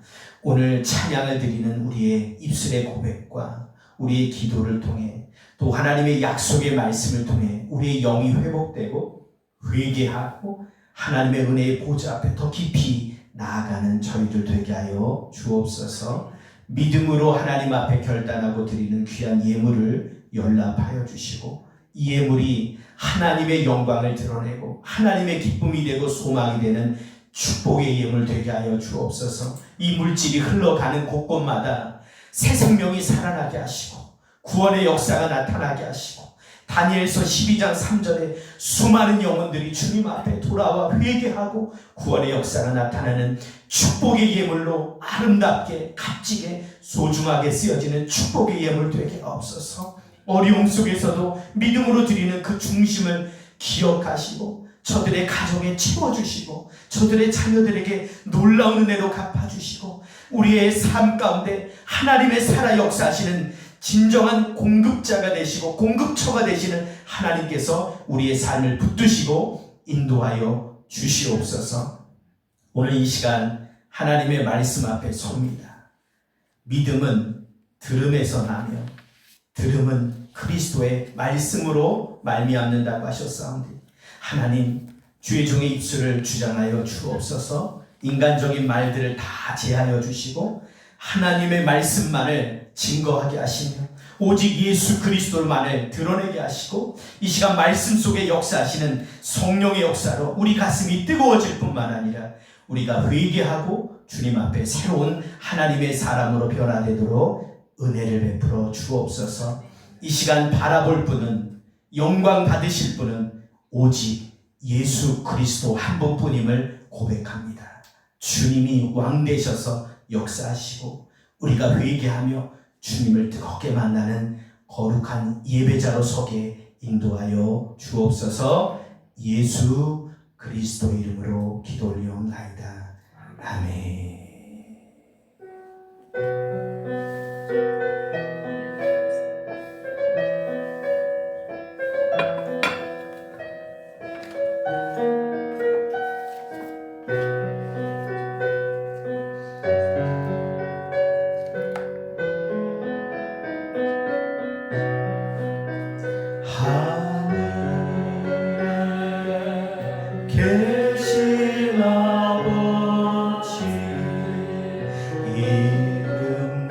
오늘 찬양을 드리는 우리의 입술의 고백과 우리의 기도를 통해 또 하나님의 약속의 말씀을 통해 우리의 영이 회복되고 회개하고 하나님의 은혜의 보좌 앞에 더 깊이 나아가는 저희들 되게 하여 주옵소서. 믿음으로 하나님 앞에 결단하고 드리는 귀한 예물을 연락하여 주시고 이 예물이 하나님의 영광을 드러내고 하나님의 기쁨이 되고 소망이 되는 축복의 예물 되게 하여 주옵소서. 이 물질이 흘러가는 곳곳마다 새 생명이 살아나게 하시고 구원의 역사가 나타나게 하시고 다니엘서 12장 3절에 수많은 영혼들이 주님 앞에 돌아와 회개하고 구원의 역사가 나타나는 축복의 예물로 아름답게 값지게 소중하게 쓰여지는 축복의 예물 되게 하옵소서. 어려움 속에서도 믿음으로 드리는 그 중심을 기억하시고 저들의 가정에 채워주시고 저들의 자녀들에게 놀라운 은혜로 갚아주시고 우리의 삶 가운데 하나님의 살아 역사하시는 진정한 공급자가 되시고 공급처가 되시는 하나님께서 우리의 삶을 붙드시고 인도하여 주시옵소서. 오늘 이 시간 하나님의 말씀 앞에 섭니다. 믿음은 들음에서 나며 들음은 그리스도의 말씀으로 말미암는다고 하셨사오니 하나님 주의 종의 입술을 주장하여 주옵소서. 인간적인 말들을 다 제하여 주시고 하나님의 말씀만을 증거하게 하시며 오직 예수 그리스도만을 드러내게 하시고 이 시간 말씀 속에 역사하시는 성령의 역사로 우리 가슴이 뜨거워질 뿐만 아니라 우리가 회개하고 주님 앞에 새로운 하나님의 사람으로 변화되도록 은혜를 베풀어 주옵소서. 이 시간 바라볼 분은 영광 받으실 분은 오직 예수 그리스도 한 분뿐임을 고백합니다. 주님이 왕 되셔서 역사하시고 우리가 회개하며 주님을 뜨겁게 만나는 거룩한 예배자로 서게 인도하여 주옵소서. 예수 그리스도 이름으로 기도 올리옵나이다. 아멘. 계신 아버지 이름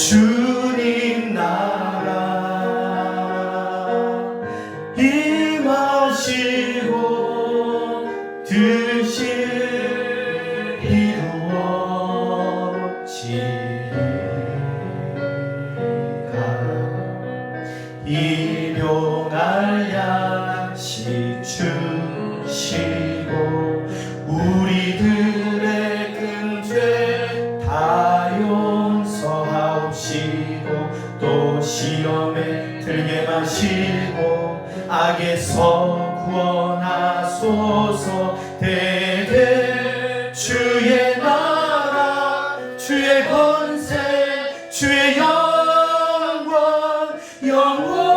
주님 나라 임하시고 뜻을 이루어지리라. 일용할 양식 주시고 우리들의 끈죄 다 용서하옵시고 또 시험에 들게 마시고 악에서 구원하소서. 대대 주의 나라 주의 권세 주의 영광 영원히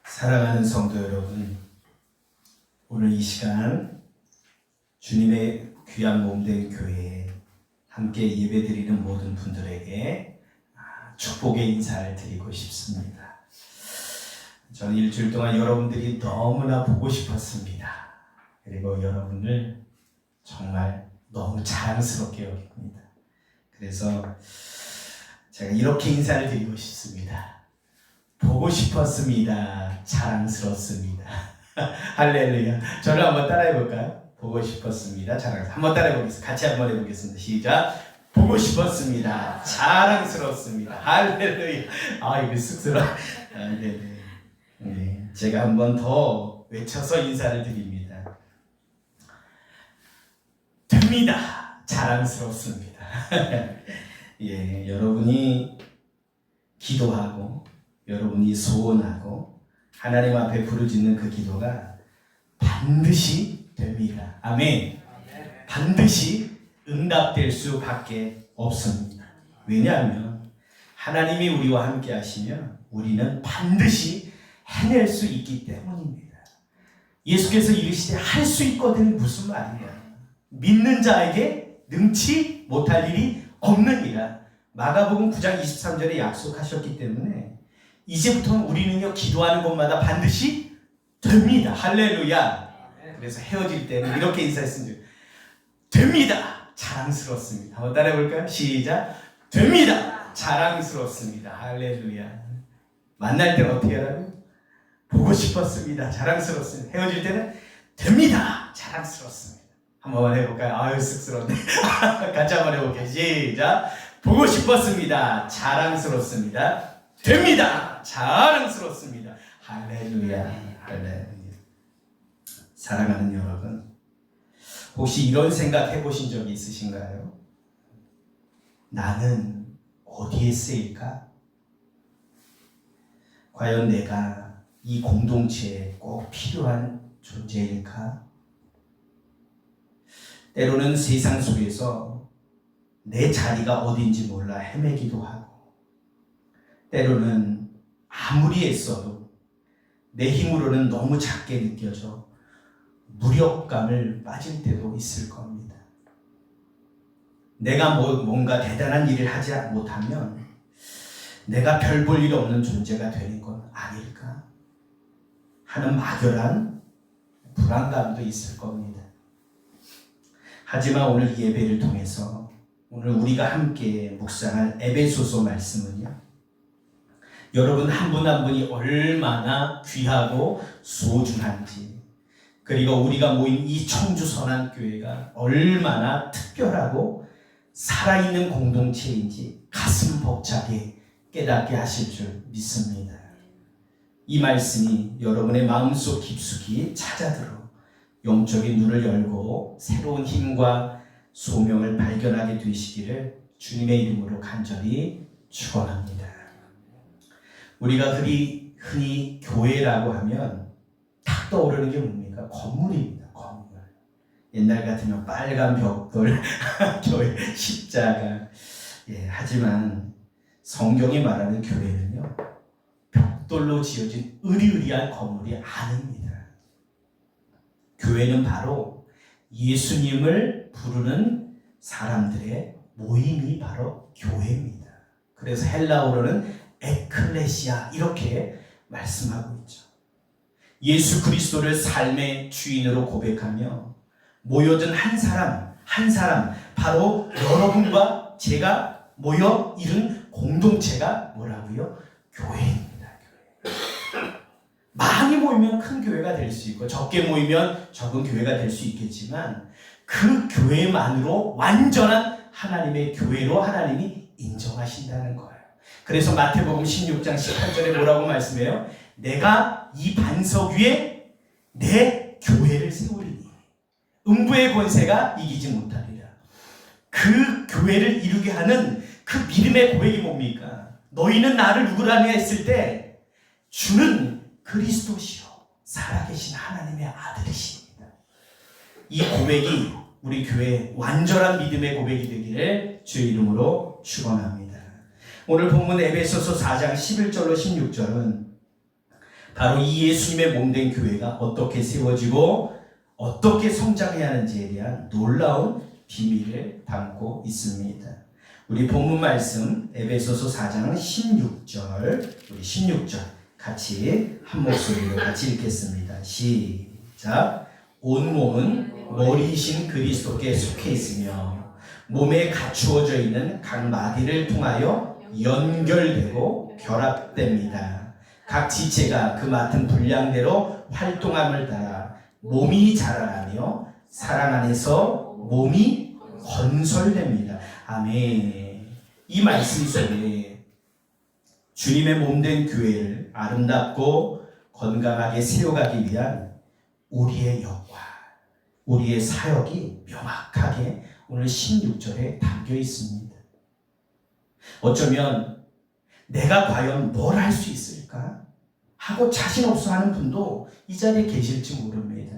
사랑하는 성도 여러분, 오늘 이 시간 주님의 귀한 몸된 교회에 함께 예배드리는 모든 분들에게 축복의 인사를 드리고 싶습니다. 저는 일주일 동안 여러분들이 너무나 보고 싶었습니다. 그리고 여러분을 정말 너무 자랑스럽게 여깁니다. 그래서 제가 이렇게 인사를 드리고 싶습니다. 보고 싶었습니다. 자랑스럽습니다. 할렐루야. 저를 한번 따라해 볼까요? 보고 싶었습니다. 자랑스럽습니다. 한번 따라해 보겠습니다. 같이 한번 해보겠습니다. 시작. 보고 싶었습니다. 자랑스럽습니다. 할렐루야. 이거 쑥스러워. 네네. 네, 제가 한번 더 외쳐서 인사를 드립니다. 됩니다. 자랑스럽습니다. 예, 여러분이 기도하고 여러분이 소원하고 하나님 앞에 부르짖는 그 기도가 반드시 됩니다. 아멘. 반드시 응답될 수밖에 없습니다. 왜냐하면 하나님이 우리와 함께 하시면 우리는 반드시 해낼 수 있기 때문입니다. 예수께서 이르시되 할 수 있거든 무슨 말이냐. 믿는 자에게 능치 못할 일이 없느니라. 마가복음 9장 23절에 약속하셨기 때문에 이제부터는 우리는요 기도하는 곳마다 반드시 됩니다. 할렐루야. 그래서 헤어질 때는 이렇게 인사했습니다. 됩니다. 자랑스럽습니다. 한번 따라해 볼까요? 시작. 됩니다. 자랑스럽습니다. 할렐루야. 만날 때는 어떻게 하라고요? 보고 싶었습니다. 자랑스럽습니다. 헤어질 때는 됩니다. 자랑스럽습니다. 한번 해볼까요? 아유 쑥스럽네. 같이 한번 해볼게요. 시작. 보고 싶었습니다. 자랑스럽습니다. 됩니다. 자랑스럽습니다. 할렐루야. 할렐루야. 사랑하는 여러분, 혹시 이런 생각 해보신 적이 있으신가요? 나는 어디에 쓰일까? 과연 내가 이 공동체에 꼭 필요한 존재일까? 때로는 세상 속에서 내 자리가 어딘지 몰라 헤매기도 하고, 때로는 아무리 애써도 내 힘으로는 너무 작게 느껴져 무력감을 빠질 때도 있을 겁니다. 내가 뭔가 대단한 일을 하지 못하면 내가 별 볼 일 없는 존재가 되는 건 아닐까 하는 막연한 불안감도 있을 겁니다. 하지만 오늘 예배를 통해서 오늘 우리가 함께 묵상할 에베소서 말씀은요, 여러분 한 분 한 분이 얼마나 귀하고 소중한지, 그리고 우리가 모인 이 청주선한교회가 얼마나 특별하고 살아있는 공동체인지 가슴 벅차게 깨닫게 하실 줄 믿습니다. 이 말씀이 여러분의 마음속 깊숙이 찾아들어 영적인 눈을 열고 새로운 힘과 소명을 발견하게 되시기를 주님의 이름으로 간절히 축원합니다. 우리가 흔히 교회라고 하면 딱 떠오르는 게 뭡니까? 건물입니다. 건물. 옛날 같으면 빨간 벽돌, 교회 십자가. 예, 하지만 성경이 말하는 교회는요, 벽돌로 지어진 으리으리한 건물이 아닙니다. 교회는 바로 예수님을 부르는 사람들의 모임이 바로 교회입니다. 그래서 헬라어로는 에클레시아 이렇게 말씀하고 있죠. 예수 그리스도를 삶의 주인으로 고백하며 모여든 한 사람 바로 여러분과 제가 모여 이룬 공동체가 뭐라고요? 교회입니다. 교회. 많이 모이면 큰 교회가 될 수 있고 적게 모이면 적은 교회가 될 수 있겠지만 그 교회만으로 완전한 하나님의 교회로 하나님이 인정하신다는 거예요. 그래서 마태복음 16장 18절에 뭐라고 말씀해요? 내가 이 반석 위에 내 교회를 세우리니 음부의 권세가 이기지 못하리라. 그 교회를 이루게 하는 그 믿음의 고백이 뭡니까? 너희는 나를 누구라냐 했을 때 주는 그리스도시요 살아계신 하나님의 아들이십니다. 이 고백이 우리 교회의 완전한 믿음의 고백이 되기를 주의 이름으로 축원합니다. 오늘 본문 에베소서 4장 11절로 16절은 바로 이 예수님의 몸된 교회가 어떻게 세워지고 어떻게 성장해야 하는지에 대한 놀라운 비밀을 담고 있습니다. 우리 본문 말씀 에베소서 4장 16절 우리 16절 같이 한 목소리로 같이 읽겠습니다. 시작. 온 몸은 머리이신 그리스도께 속해 있으며 몸에 갖추어져 있는 각 마디를 통하여 연결되고 결합됩니다. 각 지체가 그 맡은 분량대로 활동함을 따라 몸이 자라나며 사랑 안에서 몸이 건설됩니다. 아멘. 이 말씀 속에 주님의 몸된 교회를 아름답고 건강하게 세워가기 위한 우리의 역할, 우리의 사역이 명확하게 오늘 16절에 담겨 있습니다. 어쩌면 내가 과연 뭘 할 수 있을까 하고 자신 없어 하는 분도 이 자리에 계실지 모릅니다.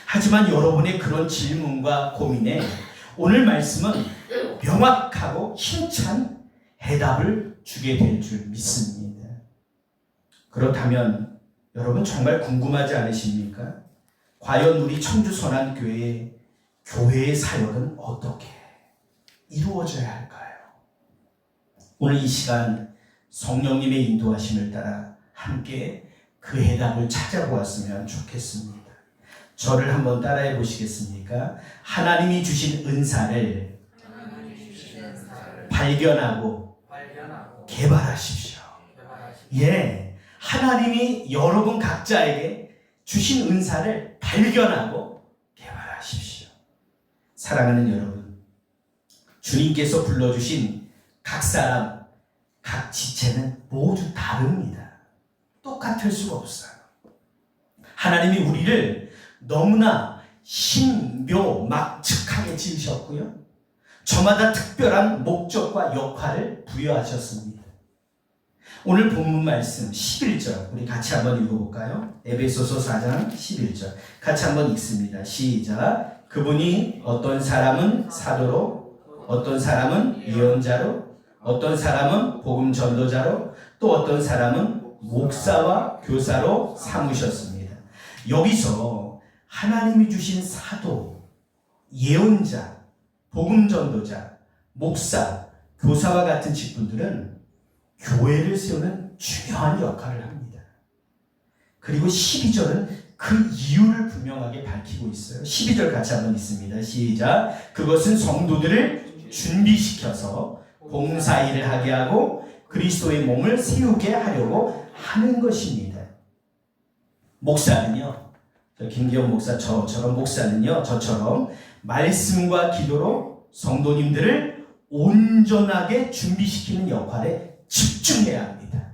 하지만 여러분의 그런 질문과 고민에 오늘 말씀은 명확하고 힘찬 해답을 주게 될 줄 믿습니다. 그렇다면 여러분 정말 궁금하지 않으십니까? 과연 우리 청주선한교회의 교회의 사역은 어떻게 이루어져야 할까요? 오늘 이 시간 성령님의 인도하심을 따라 함께 그 해답을 찾아보았으면 좋겠습니다. 저를 한번 따라해 보시겠습니까? 하나님이 주신 은사를 발견하고 개발하십시오. 예, 하나님이 여러분 각자에게 주신 은사를 발견하고 개발하십시오. 사랑하는 여러분, 주님께서 불러주신 각 사람, 각 지체는 모두 다릅니다. 똑같을 수가 없어요. 하나님이 우리를 너무나 신묘막측하게 지으셨고요. 저마다 특별한 목적과 역할을 부여하셨습니다. 오늘 본문 말씀 11절 우리 같이 한번 읽어볼까요? 에베소서 4장 11절 같이 한번 읽습니다. 시작. 그분이 어떤 사람은 사도로, 어떤 사람은 예언자로, 어떤 사람은 복음 전도자로, 또 어떤 사람은 목사와 교사로 삼으셨습니다. 여기서 하나님이 주신 사도, 예언자, 복음 전도자, 목사, 교사와 같은 직분들은 교회를 세우는 중요한 역할을 합니다. 그리고 12절은 그 이유를 분명하게 밝히고 있어요. 12절 같이 한번 읽습니다. 시작. 그것은 성도들을 준비시켜서 봉사일을 하게 하고 그리스도의 몸을 세우게 하려고 하는 것입니다. 목사는요, 김기현 목사 저처럼 목사는요, 저처럼 말씀과 기도로 성도님들을 온전하게 준비시키는 역할에 집중해야 합니다.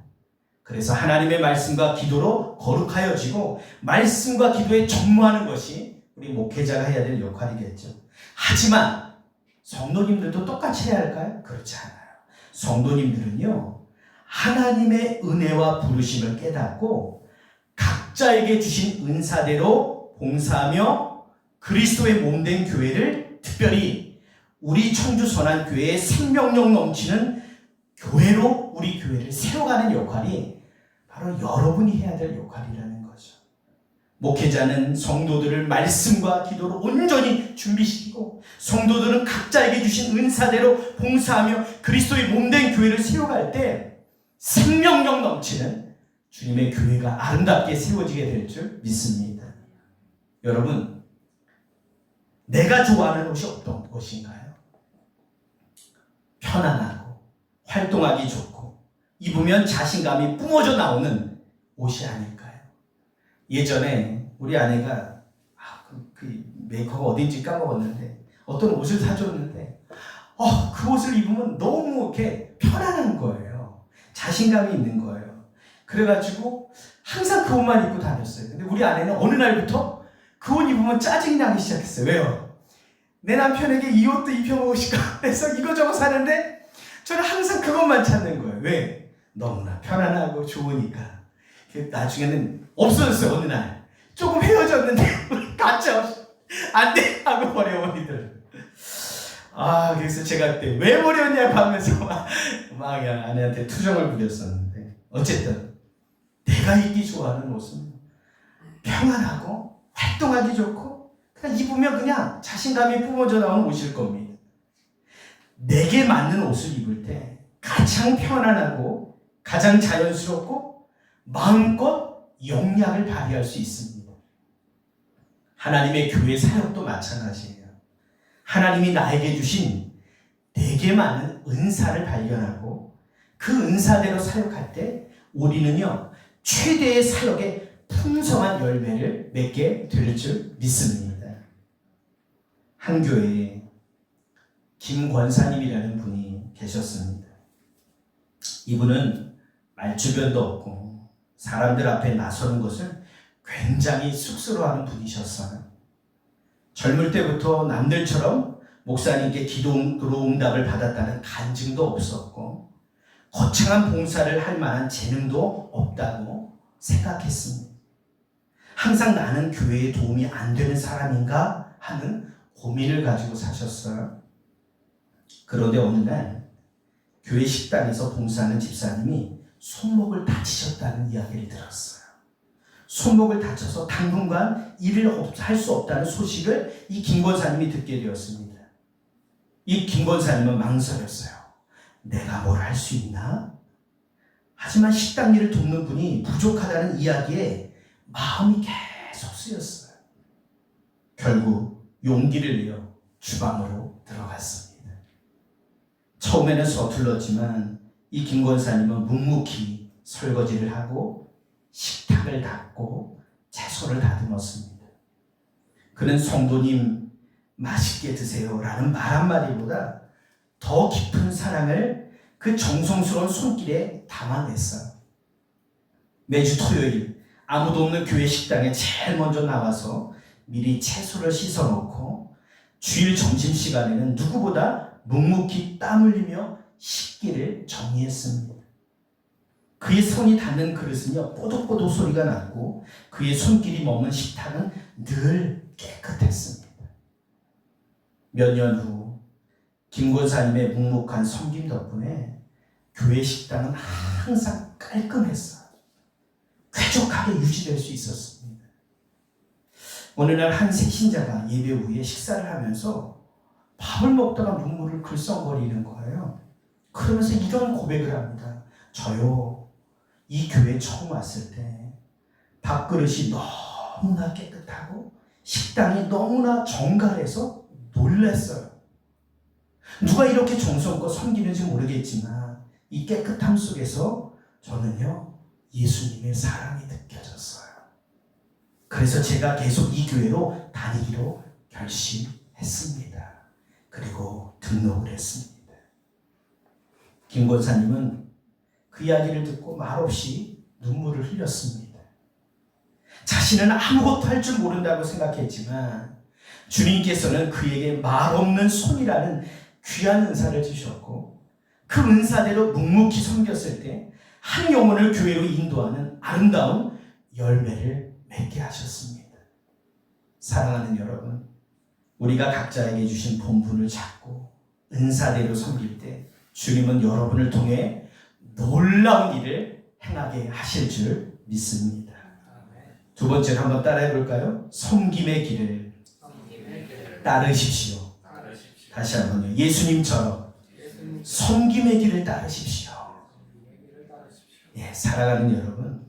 그래서 하나님의 말씀과 기도로 거룩하여지고 말씀과 기도에 전무하는 것이 우리 목회자가 해야 될 역할이겠죠. 하지만 성도님들도 똑같이 해야 할까요? 그렇지 않아요. 성도님들은요, 하나님의 은혜와 부르심을 깨닫고 각자에게 주신 은사대로 봉사하며 그리스도의 몸된 교회를, 특별히 우리 청주선한교회의 생명력 넘치는 교회로 우리 교회를 세워가는 역할이 바로 여러분이 해야 될 역할이라는 거죠. 목회자는 성도들을 말씀과 기도로 온전히 준비시키고 성도들은 각자에게 주신 은사대로 봉사하며 그리스도의 몸된 교회를 세워갈 때 생명력 넘치는 주님의 교회가 아름답게 세워지게 될 줄 믿습니다. 여러분, 내가 좋아하는 옷이 어떤 옷인가요? 편안하고 활동하기 좋고 입으면 자신감이 뿜어져 나오는 옷이 아닐까요? 예전에 우리 아내가 그 메이커가 어딘지 까먹었는데 어떤 옷을 사줬는데 그 옷을 입으면 너무 이렇게 편안한 거예요. 자신감이 있는 거예요. 그래가지고 항상 그 옷만 입고 다녔어요. 근데 우리 아내는 어느 날부터 그 옷 입으면 짜증이 나기 시작했어요. 왜요? 내 남편에게 이 옷도 입혀보고 싶고 그래서 이거저거 사는데 저는 항상 그것만 찾는 거예요. 왜? 너무나 편안하고 좋으니까. 나중에는 없어졌어요. 어느 날 조금 헤어졌는데 가짜없이 안 돼 하고 버려버리더라고요. 그래서 제가 그때 왜 버렸냐고 하면서 막 아내한테 투정을 부렸었는데 어쨌든 내가 입기 좋아하는 옷은 평안하고 활동하기 좋고 그냥 입으면 그냥 자신감이 뿜어져 나오는 옷일 겁니다. 내게 맞는 옷을 입을 때 가장 편안하고 가장 자연스럽고 마음껏 영향을 발휘할 수 있습니다. 하나님의 교회 사역도 마찬가지예요. 하나님이 나에게 주신 내게 맞는 은사를 발견하고 그 은사대로 사역할 때 우리는요 최대의 사역에 풍성한 열매를 맺게 될 줄 믿습니다. 한 교회에 김권사님이라는 분이 계셨습니다. 이분은 말주변도 없고 사람들 앞에 나서는 것을 굉장히 쑥스러워하는 분이셨어요. 젊을 때부터 남들처럼 목사님께 기도로 응답을 받았다는 간증도 없었고 거창한 봉사를 할 만한 재능도 없다고 생각했습니다. 항상 나는 교회에 도움이 안 되는 사람인가 하는 고민을 가지고 사셨어요. 그런데 어느 날 교회 식당에서 봉사하는 집사님이 손목을 다치셨다는 이야기를 들었어요. 손목을 다쳐서 당분간 일을 할 수 없다는 소식을 이 김 권사님이 듣게 되었습니다. 이 김 권사님은 망설였어요. 내가 뭘 할 수 있나? 하지만 식당 일을 돕는 분이 부족하다는 이야기에 마음이 계속 쓰였어요. 결국 용기를 내어 주방으로 들어갔습니다. 처음에는 서툴렀지만 이 김 권사님은 묵묵히 설거지를 하고 식탁을 닦고 채소를 다듬었습니다. 그는 성도님 맛있게 드세요 라는 말 한마디보다 더 깊은 사랑을 그 정성스러운 손길에 담아냈어요. 매주 토요일 아무도 없는 교회 식당에 제일 먼저 나와서 미리 채소를 씻어놓고 주일 점심시간에는 누구보다 묵묵히 땀 흘리며 식기를 정리했습니다. 그의 손이 닿는 그릇은요 뽀독뽀독 소리가 났고 그의 손길이 머문 식탁은 늘 깨끗했습니다. 몇 년 후 김 권사님의 묵묵한 섬김 덕분에 교회 식당은 항상 깔끔했어요. 쾌적하게 유지될 수 있었습니다. 어느 날 한 새신자가 예배 후에 식사를 하면서 밥을 먹다가 눈물을 글썽거리는 거예요. 그러면서 이런 고백을 합니다. 저요, 이 교회 처음 왔을 때 밥그릇이 너무나 깨끗하고 식당이 너무나 정갈해서 놀랐어요. 누가 이렇게 정성껏 섬기는지 모르겠지만 이 깨끗함 속에서 저는요 예수님의 사랑이 느껴졌어요. 그래서 제가 계속 이 교회로 다니기로 결심했습니다. 그리고 등록을 했습니다. 김 권사님은 그 이야기를 듣고 말없이 눈물을 흘렸습니다. 자신은 아무것도 할 줄 모른다고 생각했지만 주님께서는 그에게 말없는 손이라는 귀한 은사를 주셨고 그 은사대로 묵묵히 섬겼을 때 한 영혼을 교회로 인도하는 아름다운 열매를 맺게 하셨습니다. 사랑하는 여러분, 우리가 각자에게 주신 본분을 찾고 은사대로 섬길 때 주님은 여러분을 통해 놀라운 일을 행하게 하실 줄 믿습니다. 두 번째로 한번 따라해 볼까요? 섬김의 길을 따르십시오. 다시 한번요. 예수님처럼 섬김의 길을 따르십시오. 예, 살아가는 여러분,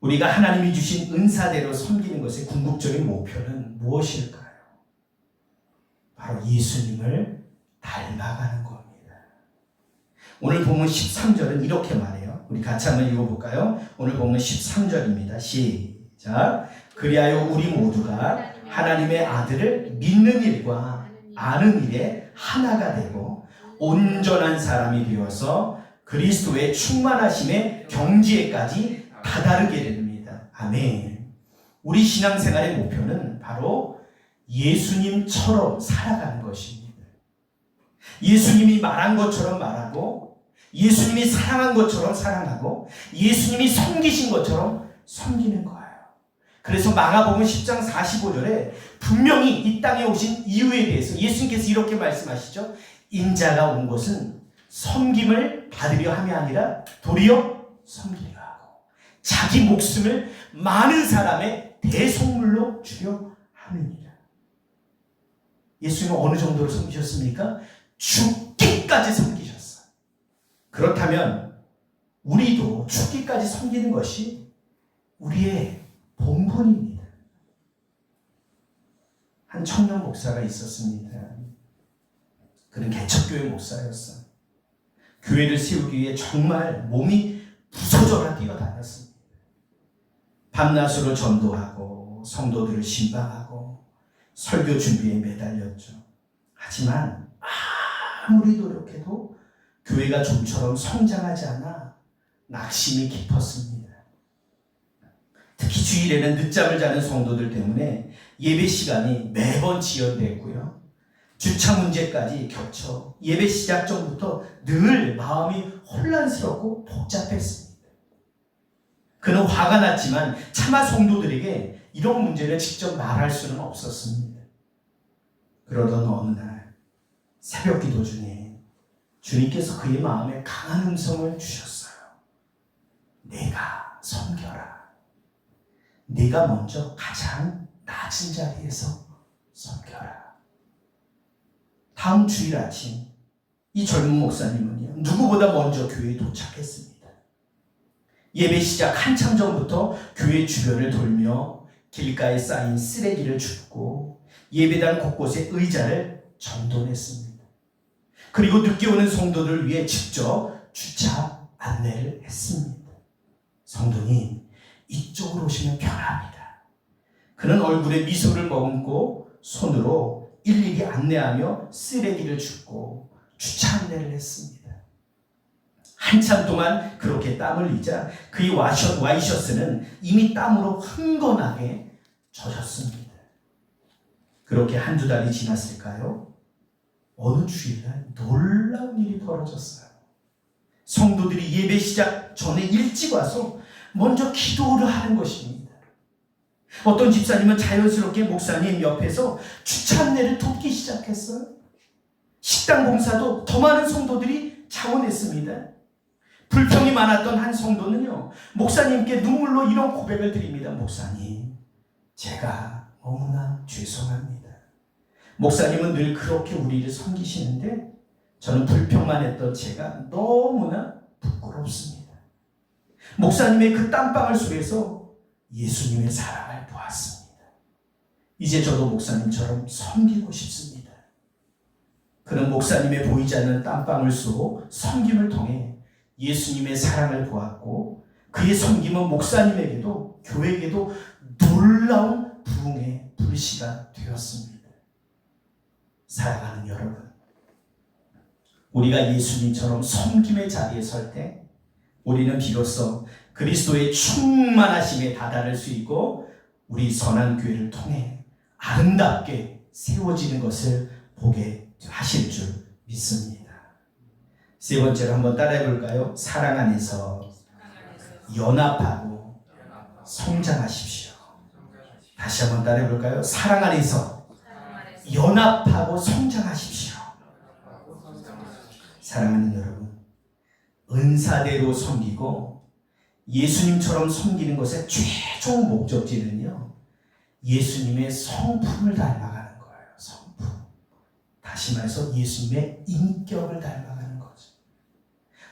우리가 하나님이 주신 은사대로 섬기는 것의 궁극적인 목표는 무엇일까요? 바로 예수님을 닮아가는 겁니다. 오늘 본문 13절은 이렇게 말해요. 우리 같이 한번 읽어볼까요? 오늘 본문 13절입니다. 시작. 그리하여 우리 모두가 하나님의 아들을 믿는 일과 아는 일에 하나가 되고 온전한 사람이 되어서 그리스도의 충만하심의 경지에까지 다다르게 됩니다. 아멘. 우리 신앙생활의 목표는 바로 예수님처럼 살아가는 것입니다. 예수님이 말한 것처럼 말하고, 예수님이 사랑한 것처럼 사랑하고, 예수님이 섬기신 것처럼 섬기는 거예요. 그래서 마가복음 10장 45절에 분명히 이 땅에 오신 이유에 대해서 예수님께서 이렇게 말씀하시죠. 인자가 온 것은 섬김을 받으려 함이 아니라 도리어 섬기려 하고 자기 목숨을 많은 사람의 대속물로 주려 함이니라. 예수님은 어느 정도로 섬기셨습니까? 죽기까지 섬기셨어요. 그렇다면 우리도 죽기까지 섬기는 것이 우리의 본분입니다. 한 청년 목사가 있었습니다. 그는 개척교회 목사였어요. 교회를 세우기 위해 정말 몸이 부서져라 뛰어다녔습니다. 밤낮으로 전도하고 성도들을 신방하고 설교 준비에 매달렸죠. 하지만 아무리 노력해도 교회가 좀처럼 성장하지 않아 낙심이 깊었습니다. 특히 주일에는 늦잠을 자는 성도들 때문에 예배 시간이 매번 지연됐고요. 주차 문제까지 겹쳐 예배 시작 전부터 늘 마음이 혼란스럽고 복잡했습니다. 그는 화가 났지만 차마 성도들에게 이런 문제를 직접 말할 수는 없었습니다. 그러던 어느 날 새벽 기도 중에 주님께서 그의 마음에 강한 음성을 주셨어요. 내가 섬겨라. 네가 먼저 가장 낮은 자리에서 섬겨라. 다음 주일 아침 이 젊은 목사님은요, 누구보다 먼저 교회에 도착했습니다. 예배 시작 한참 전부터 교회 주변을 돌며 길가에 쌓인 쓰레기를 줍고 예배당 곳곳에 의자를 정돈했습니다. 그리고 늦게 오는 성도들을 위해 직접 주차 안내를 했습니다. 성도님, 이쪽으로 오시면 편합니다. 그는 얼굴에 미소를 머금고 손으로 일일이 안내하며 쓰레기를 줍고 주차 안내를 했습니다. 한참 동안 그렇게 땀을 흘리자 그의 와이셔츠는 이미 땀으로 흥건하게 젖었습니다. 그렇게 한두 달이 지났을까요? 어느 주일날 놀라운 일이 벌어졌어요. 성도들이 예배 시작 전에 일찍 와서 먼저 기도를 하는 것입니다. 어떤 집사님은 자연스럽게 목사님 옆에서 주차 안내를 돕기 시작했어요. 식당 봉사도 더 많은 성도들이 자원했습니다. 불평이 많았던 한 성도는요, 목사님께 눈물로 이런 고백을 드립니다. 목사님, 제가 너무나 죄송합니다. 목사님은 늘 그렇게 우리를 섬기시는데 저는 불평만 했던 제가 너무나 부끄럽습니다. 목사님의 그 땀방울 속에서 예수님의 사랑을 보았습니다. 이제 저도 목사님처럼 섬기고 싶습니다. 그는 목사님의 보이지 않는 땀방울 속 섬김을 통해 예수님의 사랑을 보았고 그의 섬김은 목사님에게도 교회에게도 놀라운 부흥의 불씨가 되었습니다. 사랑하는 여러분, 우리가 예수님처럼 섬김의 자리에 설 때 우리는 비로소 그리스도의 충만하심에 다다를 수 있고 우리 선한 교회를 통해 아름답게 세워지는 것을 보게 하실 줄 믿습니다. 세 번째로 한번 따라해 볼까요? 사랑 안에서 연합하고 성장하십시오. 다시 한번 따라해 볼까요? 사랑 안에서 연합하고 성장하십시오. 사랑하는 여러분, 은사대로 섬기고 예수님처럼 섬기는 것의 최종 목적지는요, 예수님의 성품을 닮아가는 거예요. 성품. 다시 말해서 예수님의 인격을 닮아가는 거죠.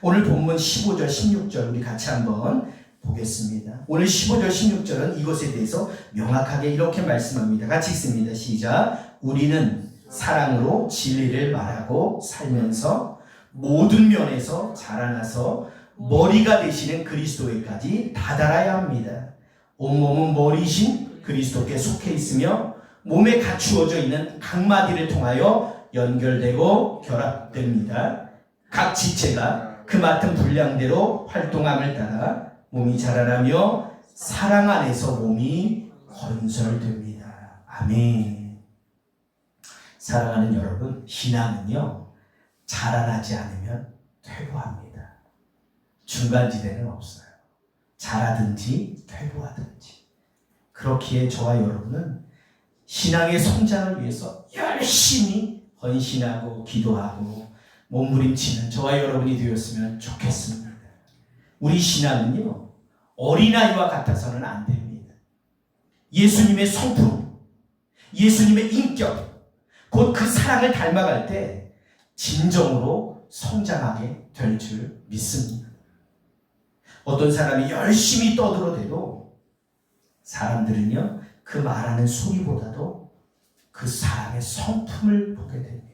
오늘 본문 15절, 16절 우리 같이 한번 보겠습니다. 오늘 15절, 16절은 이것에 대해서 명확하게 이렇게 말씀합니다. 같이 읽습니다. 시작. 우리는 사랑으로 진리를 말하고 살면서 모든 면에서 자라나서 머리가 되시는 그리스도에까지 다다라야 합니다. 온몸은 머리이신 그리스도께 속해 있으며 몸에 갖추어져 있는 각 마디를 통하여 연결되고 결합됩니다. 각 지체가 그 맡은 분량대로 활동함을 따라 몸이 자라나며 사랑 안에서 몸이 건설됩니다. 아멘. 사랑하는 여러분, 신앙은요, 자라나지 않으면 퇴보합니다. 중간지대는 없어요. 자라든지 퇴보하든지. 그렇기에 저와 여러분은 신앙의 성장을 위해서 열심히 헌신하고 기도하고 몸부림치는 저와 여러분이 되었으면 좋겠습니다. 우리 신앙은요, 어린아이와 같아서는 안 됩니다. 예수님의 성품, 예수님의 인격, 곧 그 사랑을 닮아갈 때 진정으로 성장하게 될 줄 믿습니다. 어떤 사람이 열심히 떠들어대도 사람들은요, 그 말하는 소리보다도 그 사람의 성품을 보게 됩니다.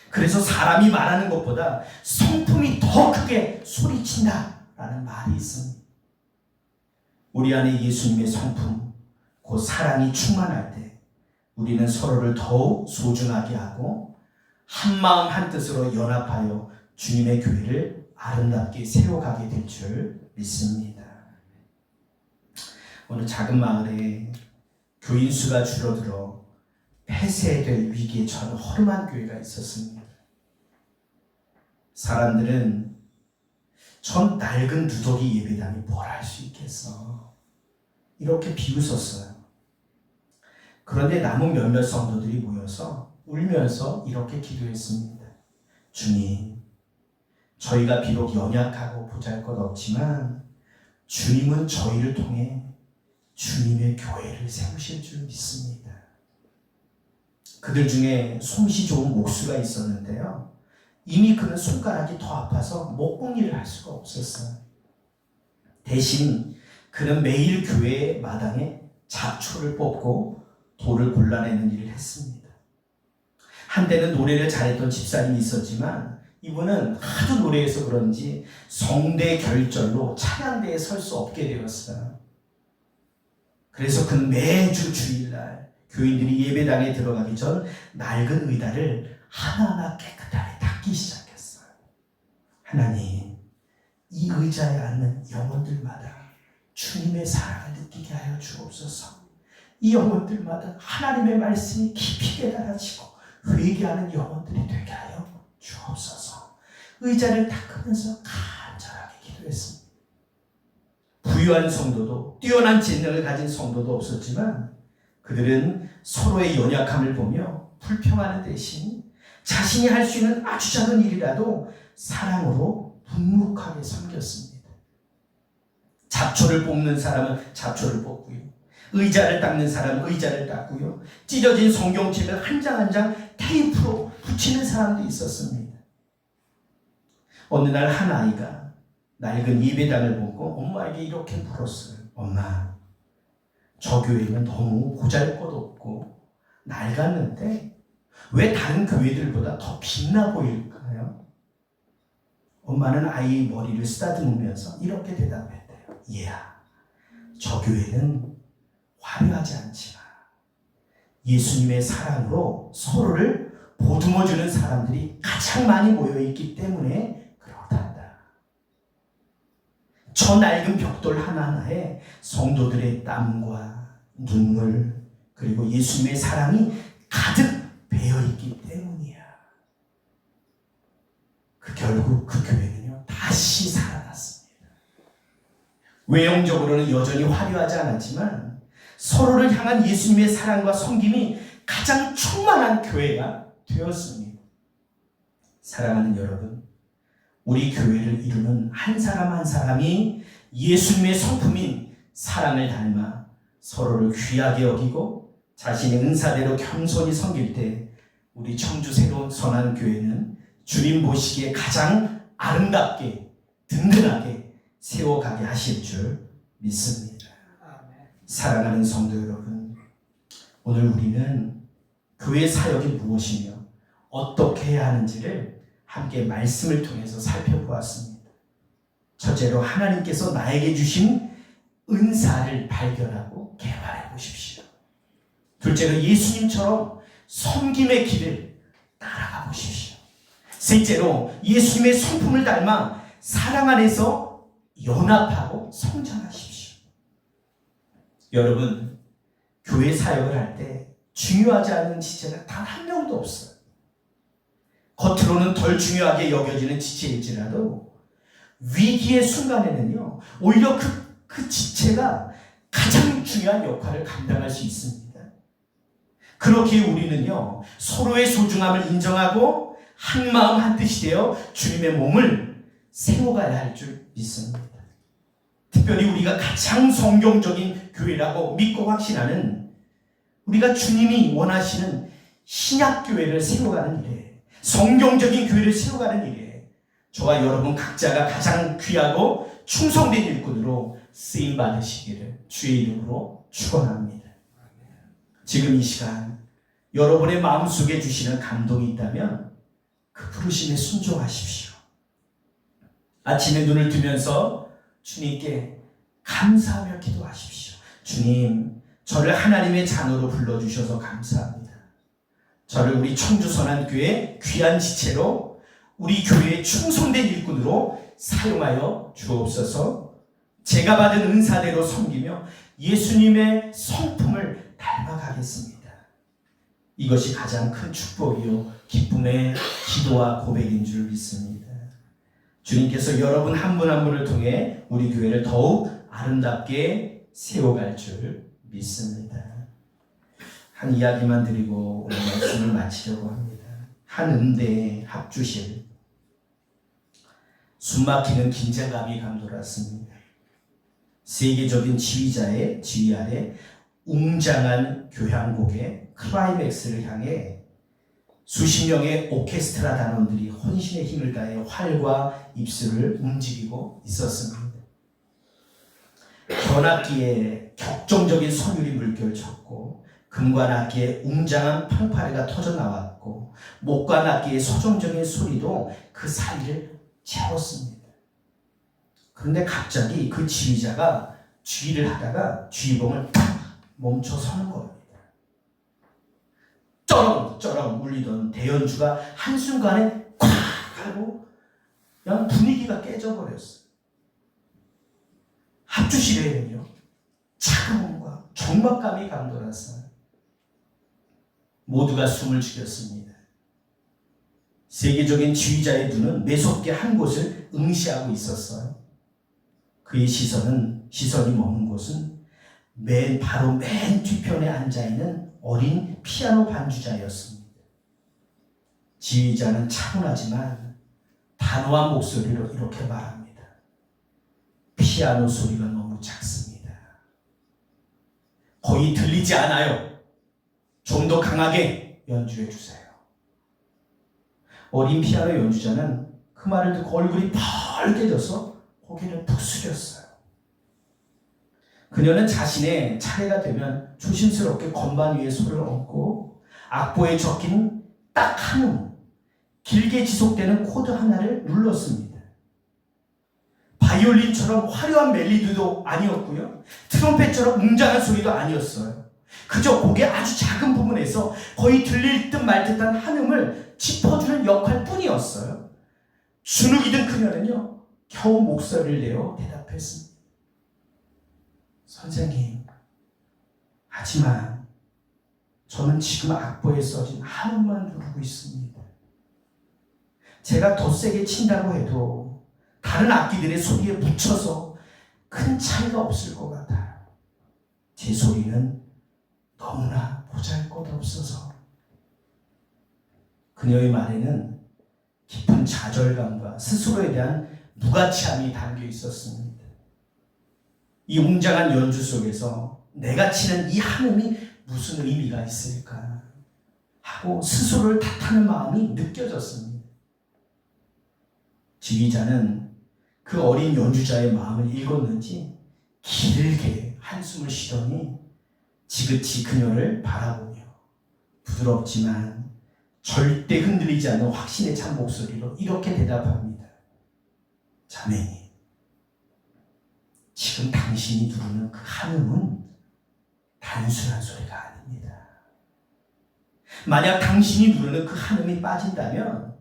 그래서 사람이 말하는 것보다 성품이 더 크게 소리친다라는 말이 있습니다. 우리 안에 예수님의 성품, 그 사랑이 충만할 때 우리는 서로를 더욱 소중하게 하고 한마음 한뜻으로 연합하여 주님의 교회를 아름답게 세워가게 될 줄 믿습니다. 어느 작은 마을에 교인 수가 줄어들어 폐쇄될 위기에 처한 허름한 교회가 있었습니다. 사람들은 전 낡은 누더기 예배당이 뭘 할 수 있겠어, 이렇게 비웃었어요. 그런데 남은 몇몇 성도들이 모여서 울면서 이렇게 기도했습니다. 주님, 저희가 비록 연약하고 보잘것없지만 주님은 저희를 통해 주님의 교회를 세우실 줄 믿습니다. 그들 중에 솜씨 좋은 목수가 있었는데요, 이미 그는 손가락이 더 아파서 목공일을 할 수가 없었어요. 대신 그는 매일 교회 마당에 잡초를 뽑고 돌을 골라내는 일을 했습니다. 한때는 노래를 잘했던 집사님이 있었지만 이분은 하도 노래해서 그런지 성대 결절로 찬양대에 설 수 없게 되었어요. 그래서 그는 매주 주일날 교인들이 예배당에 들어가기 전 낡은 의자를 하나하나 깨끗하게 닦기 시작했어요. 하나님, 이 의자에 앉는 영혼들마다 주님의 사랑을 느끼게 하여 주옵소서. 이 영혼들마다 하나님의 말씀이 깊이 깨달아지고 회개하는 영혼들이 되게 하여 주옵소서. 의자를 닦으면서 간절하게 기도했습니다. 부유한 성도도 뛰어난 재능을 가진 성도도 없었지만 그들은 서로의 연약함을 보며 불평하는 대신 자신이 할 수 있는 아주 작은 일이라도 사랑으로 묵묵하게 섬겼습니다. 잡초를 뽑는 사람은 잡초를 뽑고요, 의자를 닦는 사람은 의자를 닦고요, 찢어진 성경책을 한 장 한 장 테이프로 붙이는 사람도 있었습니다. 어느 날 한 아이가 낡은 예배당을 보고 엄마에게 이렇게 물었어요. 엄마, 저 교회는 너무 보잘것없고 낡았는데 왜 다른 교회들보다 더 빛나 보일까요? 엄마는 아이의 머리를 쓰다듬으면서 이렇게 대답했대요. 얘야, 저 교회는 화려하지 않지만 예수님의 사랑으로 서로를 보듬어주는 사람들이 가장 많이 모여있기 때문에 그렇단다. 저 낡은 벽돌 하나하나에 성도들의 땀과 눈물 그리고 예수님의 사랑이 가득 배어있기 때문이야. 결국 그 교회는요, 다시 살아났습니다. 외형적으로는 여전히 화려하지 않았지만 서로를 향한 예수님의 사랑과 섬김이 가장 충만한 교회가 되었습니다. 사랑하는 여러분, 우리 교회를 이루는 한 사람 한 사람이 예수님의 성품인 사랑을 닮아 서로를 귀하게 여기고 자신의 은사대로 겸손히 섬길 때 우리 청주 새로운 선한교회는 주님 보시기에 가장 아름답게 든든하게 세워가게 하실 줄 믿습니다. 사랑하는 성도 여러분, 오늘 우리는 교회 사역이 무엇이며 어떻게 해야 하는지를 함께 말씀을 통해서 살펴보았습니다. 첫째로 하나님께서 나에게 주신 은사를 발견하고 개발해 보십시오. 둘째로 예수님처럼 섬김의 길을 따라가 보십시오. 셋째로 예수님의 성품을 닮아 사랑 안에서 연합하고 성장하십시오. 여러분, 교회 사역을 할 때 중요하지 않은 지체가 단 한 명도 없어요. 겉으로는 덜 중요하게 여겨지는 지체일지라도 위기의 순간에는요, 오히려 그 지체가 가장 중요한 역할을 감당할 수 있습니다. 그렇게 우리는요, 서로의 소중함을 인정하고 한 마음 한 뜻이 되어 주님의 몸을 세워가야 할 줄 믿습니다. 특별히 우리가 가장 성경적인 교회라고 믿고 확신하는, 우리가 주님이 원하시는 신약교회를 세워가는 일에, 성경적인 교회를 세워가는 일에 저와 여러분 각자가 가장 귀하고 충성된 일꾼으로 쓰임받으시기를 주의 이름으로 축원합니다. 지금 이 시간 여러분의 마음속에 주시는 감동이 있다면 그 부르심에 순종하십시오. 아침에 눈을 뜨면서 주님께 감사하며 기도하십시오. 주님, 저를 하나님의 자녀로 불러주셔서 감사합니다. 저를 우리 청주선한교회 귀한 지체로 우리 교회의 충성된 일꾼으로 사용하여 주옵소서. 제가 받은 은사대로 섬기며 예수님의 성품을 닮아가겠습니다. 이것이 가장 큰 축복이요 기쁨의 기도와 고백인 줄 믿습니다. 주님께서 여러분 한 분 한 분을 통해 우리 교회를 더욱 아름답게 세워갈 줄 믿습니다. 한 이야기만 드리고 오늘 말씀을 마치려고 합니다. 한 음대의 합주실, 숨막히는 긴장감이 감돌았습니다. 세계적인 지휘자의 지휘 아래 웅장한 교향곡의 클라이맥스를 향해 수십 명의 오케스트라 단원들이 혼신의 힘을 다해 활과 입술을 움직이고 있었습니다. 전악기에 격정적인 선율이 물결쳤고 금관악기에 웅장한 팡파레가 터져나왔고 목관악기의 서정적인 소리도 그 사이를 채웠습니다. 그런데 갑자기 그 지휘자가 주의를 하다가 주의봉을 딱 멈춰 서는 겁니다. 쩌렁쩌렁 울리던 대연주가 한순간에 콱 하고 그냥 분위기가 깨져버렸어요. 합주실에는요, 차가움과 경박감이 감돌았어요. 모두가 숨을 죽였습니다. 세계적인 지휘자의 눈은 매섭게 한 곳을 응시하고 있었어요. 그의 시선이 머문 곳은 바로 맨 뒤편에 앉아있는 어린 피아노 반주자였습니다. 지휘자는 차분하지만 단호한 목소리로 이렇게 말합니다. 피아노 소리가 너무 작습니다. 거의 들리지 않아요. 좀 더 강하게 연주해 주세요. 어린 피아노 연주자는 그 말을 듣고 얼굴이 벌게져서 고개를 푹 숙였어요. 그녀는 자신의 차례가 되면 조심스럽게 건반 위에 손을 얹고 악보에 적힌 딱 한 음, 길게 지속되는 코드 하나를 눌렀습니다. 바이올린처럼 화려한 멜로디도 아니었고요. 트럼펫처럼 웅장한 소리도 아니었어요. 그저 곡의 아주 작은 부분에서 거의 들릴 듯 말 듯한 한음을 짚어주는 역할 뿐이었어요. 주눅이 든 그녀는요, 겨우 목소리를 내어 대답했습니다. 선생님, 하지만 저는 지금 악보에 써진 한음만 누르고 있습니다. 제가 더 세게 친다고 해도 다른 악기들의 소리에 묻혀서 큰 차이가 없을 것 같아요. 제 소리는 너무나 보잘것없어서. 그녀의 말에는 깊은 좌절감과 스스로에 대한 무가치함이 담겨 있었습니다. 이 웅장한 연주 속에서 내가 치는 이 한음이 무슨 의미가 있을까 하고 스스로를 탓하는 마음이 느껴졌습니다. 지휘자는 그 어린 연주자의 마음을 읽었는지 길게 한숨을 쉬더니 지긋이 그녀를 바라보며 부드럽지만 절대 흔들리지 않는 확신에 찬 목소리로 이렇게 대답합니다. 자매님, 지금 당신이 누르는 그 한음은 단순한 소리가 아닙니다. 만약 당신이 누르는 그 한음이 빠진다면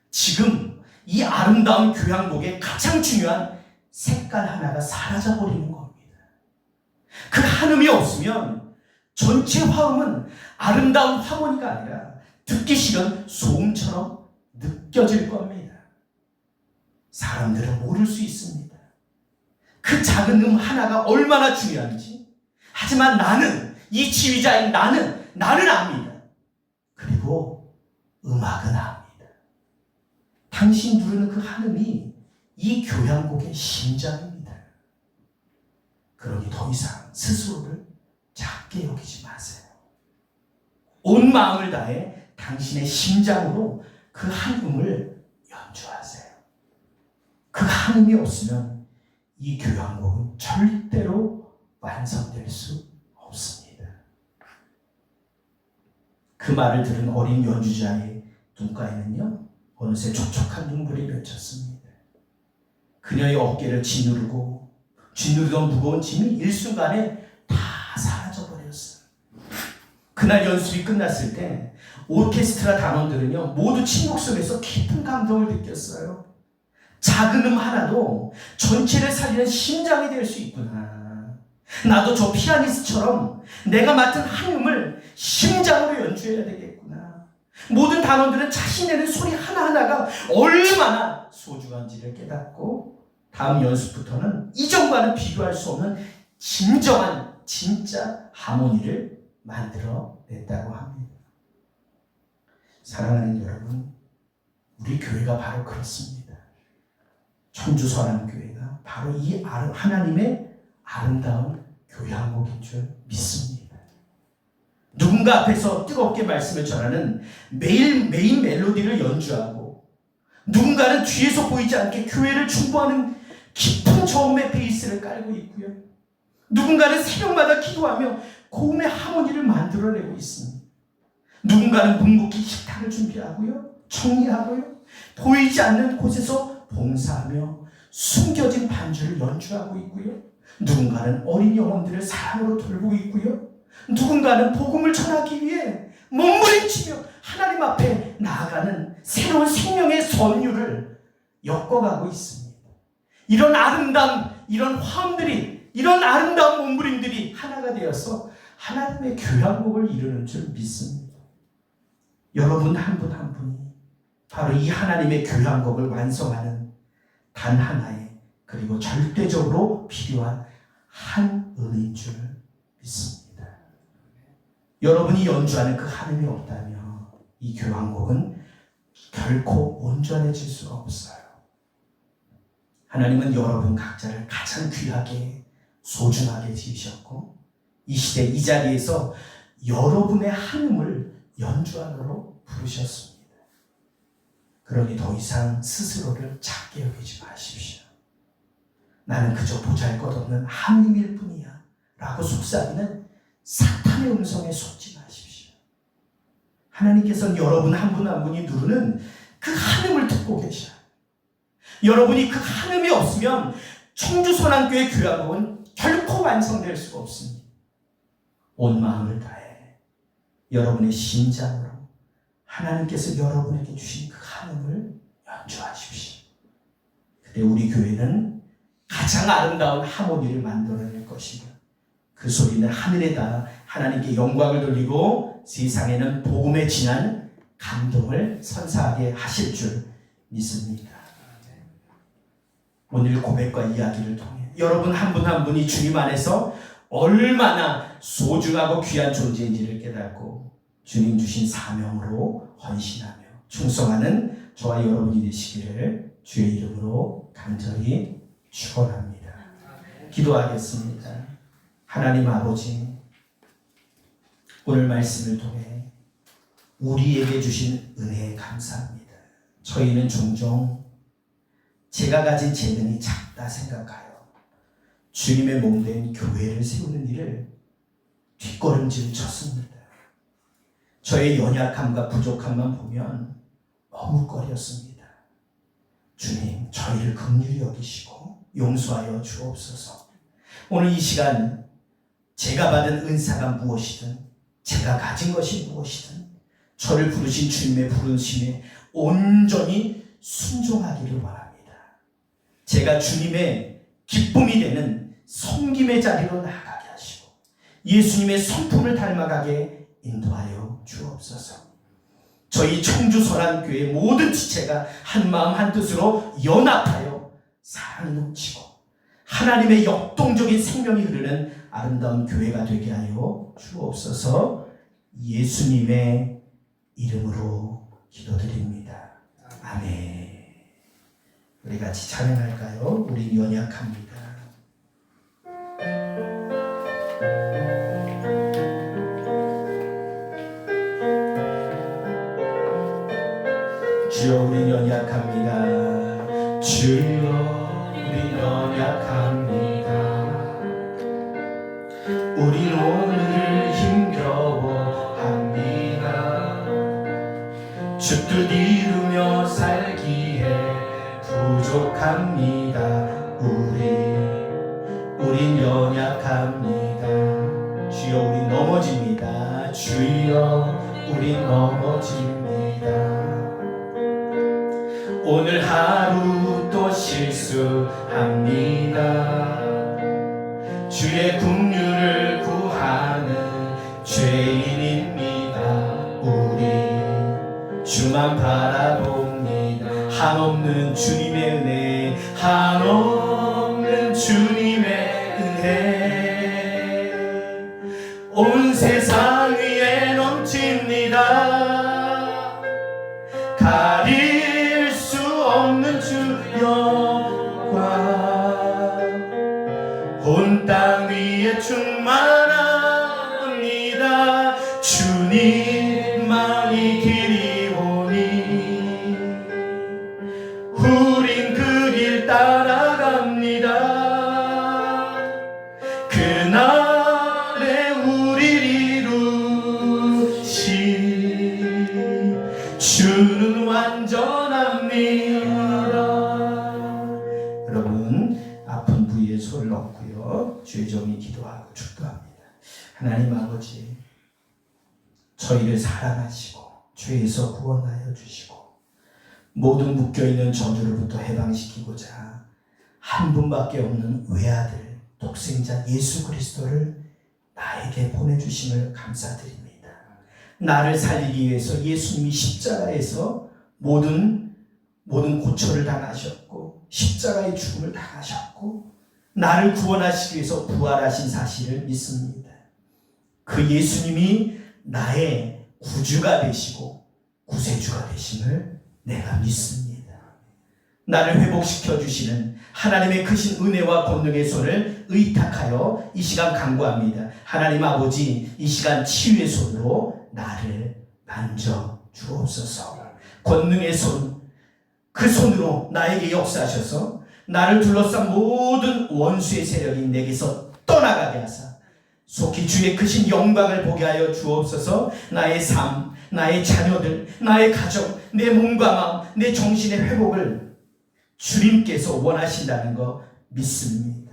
지금 이 아름다운 교향곡의 가장 중요한 색깔 하나가 사라져버리는 겁니다. 그 한음이 없으면 전체 화음은 아름다운 하모니가 아니라 듣기 싫은 소음처럼 느껴질 겁니다. 사람들은 모를 수 있습니다. 그 작은 음 하나가 얼마나 중요한지. 하지만 나는, 이 지휘자인 나는 압니다. 그리고 음악은 압니다. 당신 누르는 그 한음이 이 교향곡의 심장입니다. 그러니 더 이상 스스로를 작게 여기지 마세요. 온 마음을 다해 당신의 심장으로 그 한음을 연주하세요. 그 한음이 없으면 이 교향곡은 절대로 완성될 수 없습니다. 그 말을 들은 어린 연주자의 눈가에는요, 어느새 촉촉한 눈물이 맺혔습니다. 그녀의 어깨를 짓누르던 무거운 짐이 일순간에 다 사라져버렸어요. 그날 연습이 끝났을 때 오케스트라 단원들은요, 모두 침묵 속에서 깊은 감동을 느꼈어요. 작은 음 하나도 전체를 살리는 심장이 될 수 있구나. 나도 저 피아니스트처럼 내가 맡은 한 음을 심장으로 연주해야 되겠구나. 모든 단원들은 자신이 내는 소리 하나하나가 얼마나 소중한지를 깨닫고 다음 연습부터는 이전과는 비교할 수 없는 진정한 진짜 하모니를 만들어냈다고 합니다. 사랑하는 여러분, 우리 교회가 바로 그렇습니다. 청주서랑교회가 바로 이 하나님의 아름다운 교향곡인 줄 믿습니다. 누군가 앞에서 뜨겁게 말씀을 전하는 메인 멜로디를 연주하고, 누군가는 뒤에서 보이지 않게 교회를 충고하는 깊은 저음의 베이스를 깔고 있고요. 누군가는 새벽마다 기도하며 고음의 하모니를 만들어내고 있습니다. 누군가는 묵묵히 식탁을 준비하고요, 정리하고요, 보이지 않는 곳에서 봉사하며 숨겨진 반주를 연주하고 있고요. 누군가는 어린 영혼들을 사랑으로 돌보고 있고요. 누군가는 복음을 전하기 위해 몸부림치며 하나님 앞에 나아가는 새로운 생명의 선율을 엮어가고 있습니다. 이런 아름다운, 이런 화음들이, 이런 아름다운 몸부림들이 하나가 되어서 하나님의 교향곡을 이루는 줄 믿습니다. 여러분 한 분 한 분이 바로 이 하나님의 교향곡을 완성하는 단 하나의, 그리고 절대적으로 필요한 한 음인 줄 믿습니다. 여러분이 연주하는 그 한음이 없다면 이 교향곡은 결코 온전해질 수가 없어요. 하나님은 여러분 각자를 가장 귀하게 소중하게 지으셨고, 이 시대 이 자리에서 여러분의 한음을 연주하도록 부르셨습니다. 그러니 더 이상 스스로를 작게 여기지 마십시오. 나는 그저 보잘것없는 한임일 뿐이야 라고 속삭이는 사탄의 음성에 속지 마십시오. 하나님께서는 여러분 한 분 한 분이 누르는 그 한음을 듣고 계셔요. 여러분이 그 한음이 없으면 청주선한교회 교향곡은 결코 완성될 수가 없습니다. 온 마음을 다해 여러분의 심장으로 하나님께서 여러분에게 주신 그 한음을 연주하십시오. 그때 우리 교회는 가장 아름다운 하모니를 만들어낼 것이며, 그 소리는 하늘에 닿아 하나님께 영광을 돌리고 세상에는 복음에 진한 감동을 선사하게 하실 줄 믿습니다. 오늘 고백과 이야기를 통해 여러분 한 분 한 분이 주님 안에서 얼마나 소중하고 귀한 존재인지를 깨닫고 주님 주신 사명으로 헌신하며 충성하는 저와 여러분이 되시기를 주의 이름으로 간절히 축원합니다. 기도하겠습니다. 하나님 아버지, 오늘 말씀을 통해 우리에게 주신 은혜에 감사합니다. 저희는 종종 제가 가진 재능이 작다 생각하여 주님의 몸된 교회를 세우는 일을 뒷걸음질 쳤습니다. 저의 연약함과 부족함만 보면 머뭇거렸습니다. 주님, 저희를 긍휼히 여기시고 용서하여 주옵소서. 오늘 이 시간 제가 받은 은사가 무엇이든 제가 가진 것이 무엇이든 저를 부르신 주님의 부르심에 온전히 순종하기를 원합니다. 제가 주님의 기쁨이 되는 섬김의 자리로 나아가게 하시고 예수님의 성품을 닮아가게 인도하여 주옵소서. 저희 청주선한교회 모든 지체가 한마음 한뜻으로 연합하여 사랑이 넘치고 하나님의 역동적인 생명이 흐르는 아름다운 교회가 되게 하여 주옵소서. 예수님의 이름으로 기도드립니다. 아멘. 우리 같이 찬양할까요? 우리 연약합니다. 주여 우리 연약합니다. 주여 우리 연약합니다. 우린 오늘 힘겨워합니다. 주 뜻 이루며 살기에 부족합니다. 우린 연약합니다. 주여 우린 넘어집니다. 주여 우린 넘어집니다. 오늘 하루 또 실수합니다. 주의 긍휼을 구하는 죄인입니다. 우리 주만 바라봅니다. 한없는 주님의 은혜, 한없는 주님의 은혜 온 세상 위에 넘칩니다. 가릴 수 없는 주 영광 온 땅 위에 충만합니다. 주님만이 길이 오니 우린 그 길 따라갑니다. 그날에 우리를 이루신 주는 완전합니다. 여러분 아픈 부위에 손을 얹고요, 주의 종이 기도하고 축도합니다. 하나님 아버지, 저희를 사랑하시고 죄에서 구원하여 주시고 모든 묶여있는 저주로부터 해방시키고자 한 분밖에 없는 외아들 독생자 예수 그리스도를 나에게 보내주심을 감사드립니다. 나를 살리기 위해서 예수님이 십자가에서 모든 고초를 당하셨고 십자가의 죽음을 당하셨고 나를 구원하시기 위해서 부활하신 사실을 믿습니다. 그 예수님이 나의 구주가 되시고 구세주가 되심을 내가 믿습니다. 나를 회복시켜 주시는 하나님의 크신 은혜와 권능의 손을 의탁하여 이 시간 간구합니다. 하나님 아버지, 이 시간 치유의 손으로 나를 만져 주옵소서. 권능의 손, 그 손으로 나에게 역사하셔서 나를 둘러싼 모든 원수의 세력이 내게서 떠나가게 하사 속히 주의 크신 영광을 보게 하여 주옵소서. 나의 삶, 나의 자녀들, 나의 가정, 내 몸과 마음, 내 정신의 회복을 주님께서 원하신다는 거 믿습니다.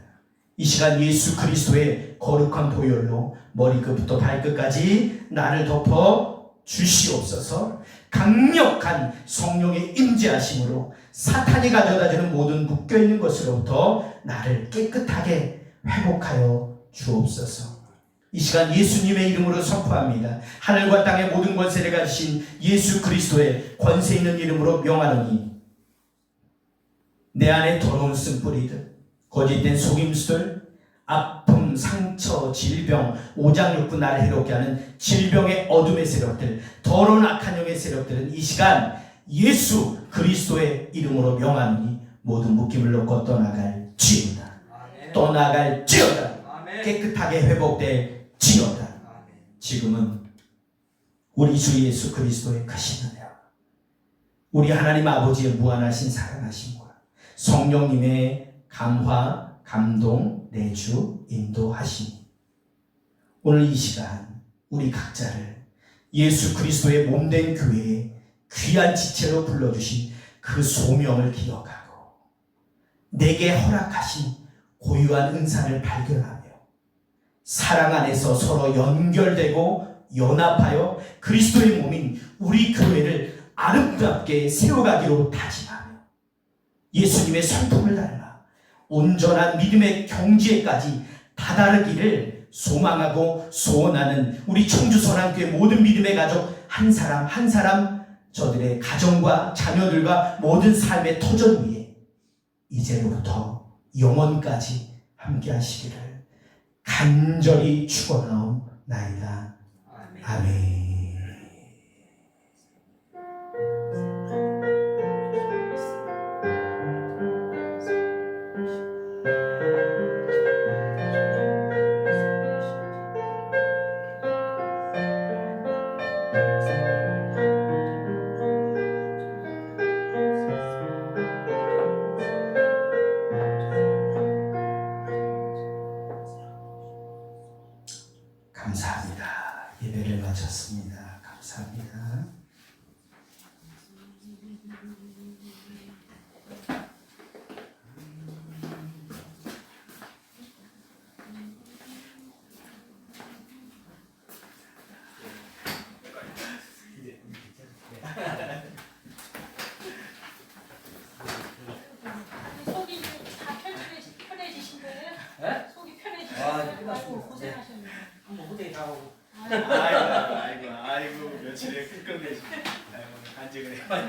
이 시간 예수 그리스도의 거룩한 보혈로 머리끝부터 발끝까지 나를 덮어 주시옵소서. 강력한 성령의 임재하심으로 사탄이 가져다주는 모든 묶여있는 것으로부터 나를 깨끗하게 회복하여 주옵소서. 이 시간 예수님의 이름으로 선포합니다. 하늘과 땅의 모든 권세를 가지신 예수 그리스도의 권세 있는 이름으로 명하노니 내 안에 더러운 쓴뿌리들, 거짓된 속임수들, 아픔, 상처, 질병, 오장육부 나를 해롭게 하는 질병의 어둠의 세력들, 더러운 악한 영의 세력들은 이 시간 예수 그리스도의 이름으로 명하노니 모든 묶임을 놓고 떠나갈지어다. 아멘. 떠나갈지어다. 아멘. 깨끗하게 회복될지어다. 아멘. 지금은 우리 주 예수 그리스도의 크신 은혜와 우리 하나님 아버지의 무한하신 사랑하심과 성령님의 감화, 감동, 내주, 인도하심이 오늘 이 시간 우리 각자를 예수 그리스도의 몸된 교회에 귀한 지체로 불러주신 그 소명을 기억하고 내게 허락하신 고유한 은사를 발견하며 사랑 안에서 서로 연결되고 연합하여 그리스도의 몸인 우리 교회를 아름답게 세워가기로 다짐하며 예수님의 성품을 닮아 온전한 믿음의 경지에까지 다다르기를 소망하고 소원하는 우리 청주선한교회 모든 믿음의 가족 한 사람 한 사람 저들의 가정과 자녀들과 모든 삶의 터전 위에 이제로부터 영원까지 함께 하시기를 간절히 축원하옵나이다. 아멘. 감사합니다. 예배를 마쳤습니다. 감사합니다. 속이 다 편해지신 거예요? 네? 속이 아, 편해지셨어요? 끝났습니다. 아이고, 고생하셨네요. 한번 후대에 나오고. 아이고 며칠에 끝끝내시. 아이고 간증을 해봐야